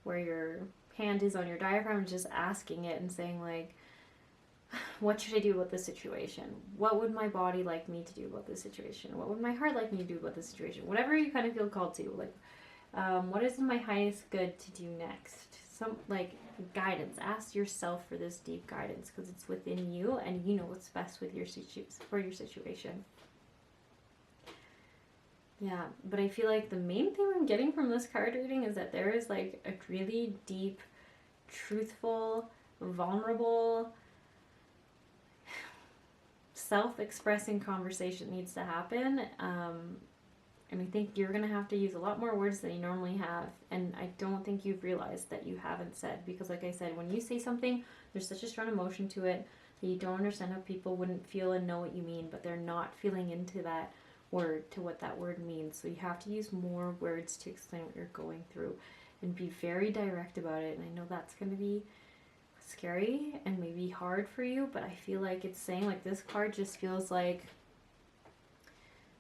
A: where your hand is on your diaphragm, just asking it and saying like, what should I do about this situation? What would my body like me to do about this situation? What would my heart like me to do about this situation? Whatever you kind of feel called to, like, what is in my highest good to do next? Some like guidance. Ask yourself for this deep guidance because it's within you and you know what's best with your for your situation. Yeah, but I feel like the main thing I'm getting from this card reading is that there is like a really deep, truthful, vulnerable, self-expressing conversation needs to happen. And I think you're going to have to use a lot more words than you normally have. And I don't think you've realized that you haven't said. Because like I said, when you say something, there's such a strong emotion to it that you don't understand how people wouldn't feel and know what you mean. But they're not feeling into that word, to what that word means. So you have to use more words to explain what you're going through. And be very direct about it. And I know that's going to be scary and maybe hard for you. But I feel like it's saying, like, this card just feels like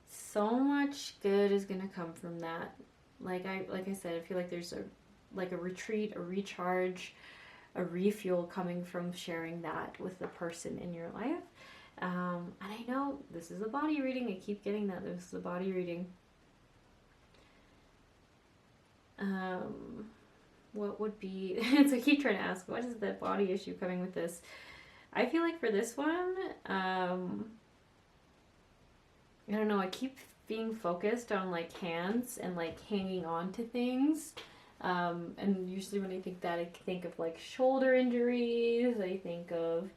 A: so much good is gonna come from that. Like I said, I feel like there's a retreat, a recharge, a refuel coming from sharing that with the person in your life. And I know this is a body reading. I keep getting that this is a body reading. What would be? So I keep trying to ask, what is the body issue coming with this? I feel like for this one, I don't know, I keep being focused on like hands and like hanging on to things. And usually when I think that, I think of like shoulder injuries, I think of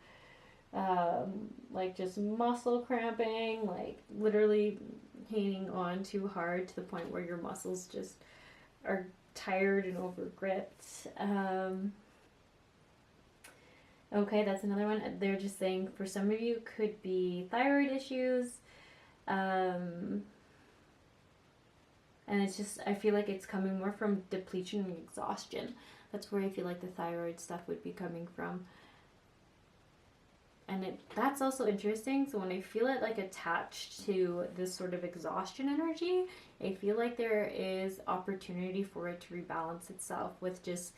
A: like just muscle cramping, like literally hanging on too hard to the point where your muscles just are tired and over gripped. Okay, that's another one. They're just saying for some of you could be thyroid issues. And it's just, I feel like it's coming more from depletion and exhaustion. That's where I feel like the thyroid stuff would be coming from. And that's also interesting. So when I feel it like attached to this sort of exhaustion energy, I feel like there is opportunity for it to rebalance itself with just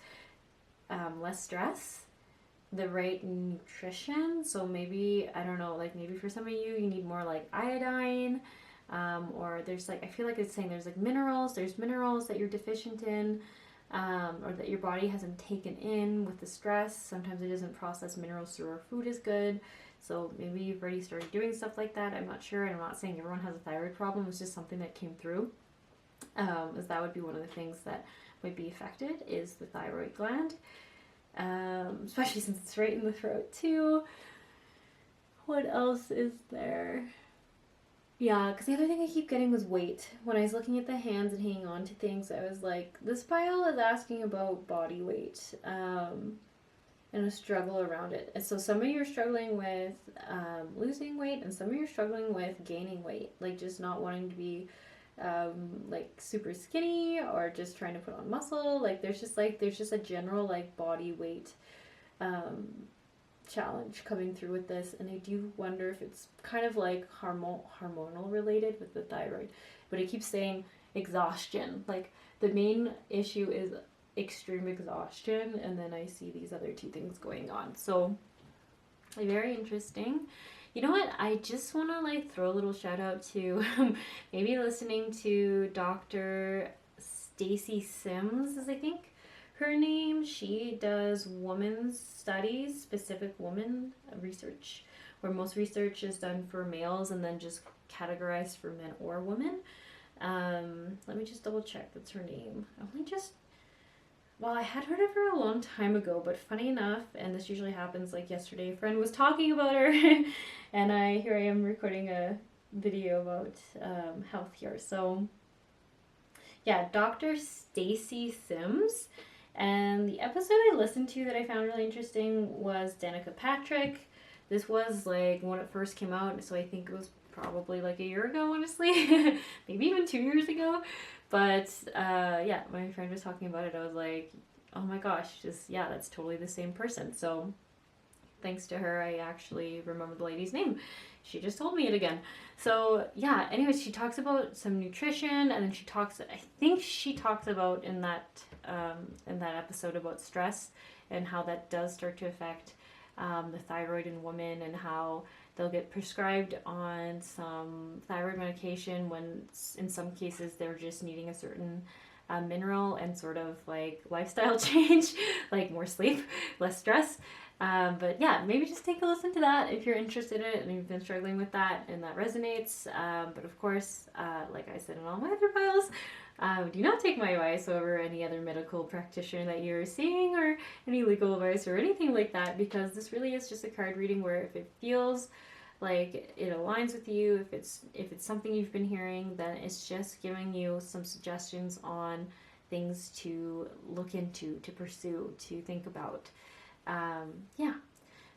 A: less stress, the right nutrition. So maybe, I don't know, like maybe for some of you, you need more like iodine, or there's like, I feel like it's saying there's like minerals that you're deficient in, or that your body hasn't taken in with the stress. Sometimes it doesn't process minerals through our food as good. So maybe you've already started doing stuff like that. I'm not sure. And I'm not saying everyone has a thyroid problem. It's just something that came through. As that would be one of the things that might be affected is the thyroid gland. Especially since it's right in the throat too. What else is there? Yeah, because the other thing I keep getting was weight. When I was looking at the hands and hanging on to things, I was like, this pile is asking about body weight, and a struggle around it. And so some of you are struggling with losing weight, and some of you are struggling with gaining weight, like just not wanting to be like super skinny or just trying to put on muscle. Like there's just a general like body weight challenge coming through with this, and I do wonder if it's kind of like hormonal related with the thyroid. But it keeps saying exhaustion, like the main issue is extreme exhaustion, and then I see these other two things going on. So very interesting. You know what? I just want to like throw a little shout out to maybe listening to Dr. Stacy Sims, is I think her name. She does women's studies, specific women research, where most research is done for males and then just categorized for men or women. Let me just double check. That's her name. I only just well, I had heard of her a long time ago, but funny enough, and this usually happens like yesterday, a friend was talking about her, and here I am recording a video about health here. So, yeah, Dr. Stacy Sims, and the episode I listened to that I found really interesting was Danica Patrick. This was like when it first came out, so I think it was probably like a year ago, honestly, maybe even 2 years ago. But yeah, my friend was talking about it. I was like, oh my gosh, just yeah, that's totally the same person. So thanks to her, I actually remember the lady's name. She just told me it again. So yeah, anyways, she talks about some nutrition, and then she talks. I think she talks about in that episode about stress and how that does start to affect the thyroid in women, and how they'll get prescribed on some thyroid medication when in some cases they're just needing a certain mineral and sort of like lifestyle change, like more sleep, less stress. But yeah, maybe just take a listen to that if you're interested in it and you've been struggling with that and that resonates. But of course, like I said in all my other files, do not take my advice over any other medical practitioner that you're seeing, or any legal advice or anything like that, because this really is just a card reading where if it feels like it aligns with you, if it's something you've been hearing, then it's just giving you some suggestions on things to look into, to pursue, to think about. Yeah.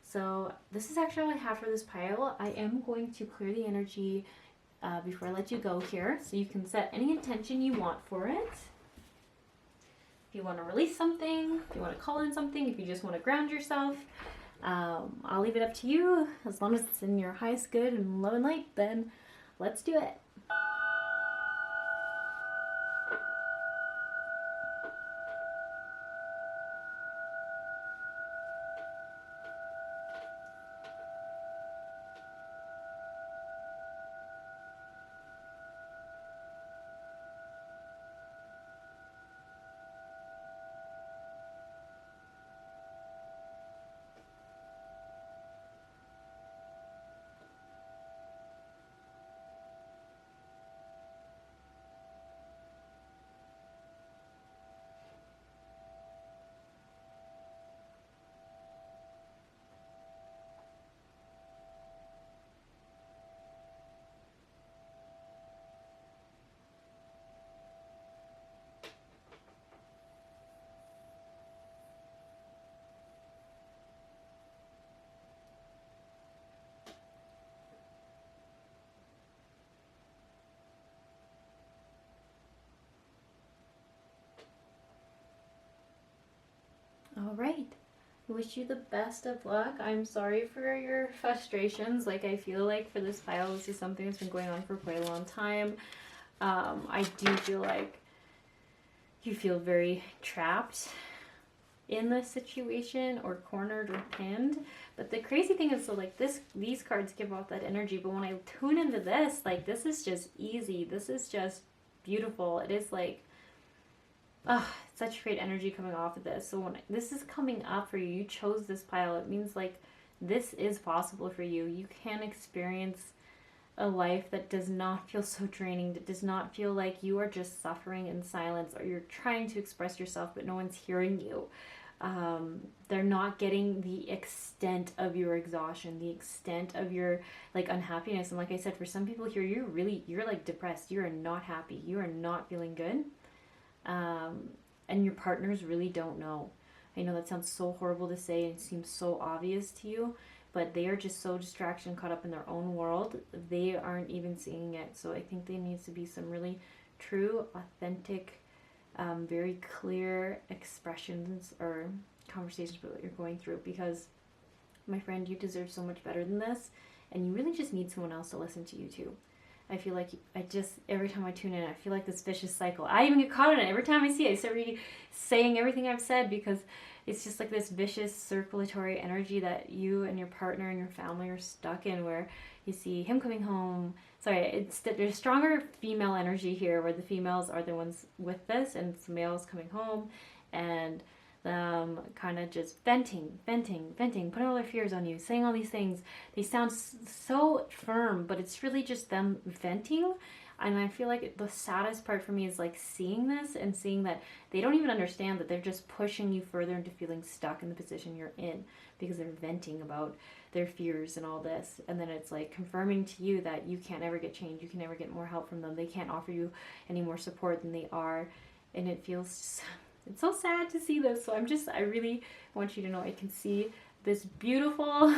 A: So this is actually all I have for this pile. I am going to clear the energy before I let you go here, so you can set any intention you want for it. If you want to release something, if you want to call in something, if you just want to ground yourself, I'll leave it up to you. As long as it's in your highest good and love and light, then let's do it. All right. I wish you the best of luck. I'm sorry for your frustrations. Like, I feel like for this file, this is something that's been going on for quite a long time. I do feel like you feel very trapped in this situation, or cornered or pinned. But the crazy thing is, so like these cards give off that energy, but when I tune into this, like, this is just easy. This is just beautiful. It is like, oh, such great energy coming off of this. So when this is coming up for you, you chose this pile. It means like this is possible for you. You can experience a life that does not feel so draining, that does not feel like you are just suffering in silence, or you're trying to express yourself but no one's hearing you. They're not getting the extent of your exhaustion, the extent of your like unhappiness. And like I said, for some people here, you're like depressed. You are not happy. You are not feeling good. And your partners really don't know. I know that sounds so horrible to say and seems so obvious to you, but they are just so distraction caught up in their own world, they aren't even seeing it. So I think there needs to be some really true, authentic, very clear expressions or conversations about what you're going through, because my friend, you deserve so much better than this, and you really just need someone else to listen to you too. I feel like every time I tune in, I feel like this vicious cycle. I even get caught in it. Every time I see it, I start saying everything I've said, because it's just like this vicious circulatory energy that you and your partner and your family are stuck in, where you see him coming home. Sorry, there's stronger female energy here, where the females are the ones with this, and it's males coming home, and them kind of just venting, putting all their fears on you, saying all these things. They sound so firm, but it's really just them venting. And I feel like the saddest part for me is like seeing this and seeing that they don't even understand that they're just pushing you further into feeling stuck in the position you're in, because they're venting about their fears and all this. And then it's like confirming to you that you can't ever get change, you can never get more help from them, they can't offer you any more support than they are. And it feels just, it's so sad to see this. So I really want you to know I can see this beautiful,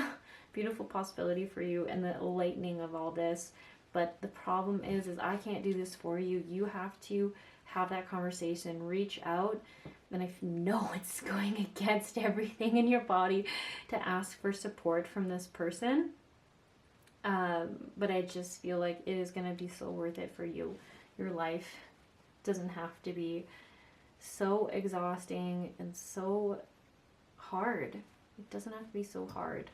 A: beautiful possibility for you and the lightning of all this. But the problem is I can't do this for you. You have to have that conversation, reach out. And I know it's going against everything in your body to ask for support from this person. But I just feel like it is going to be so worth it for you. Your life doesn't have to be so exhausting and so hard. It doesn't have to be so hard.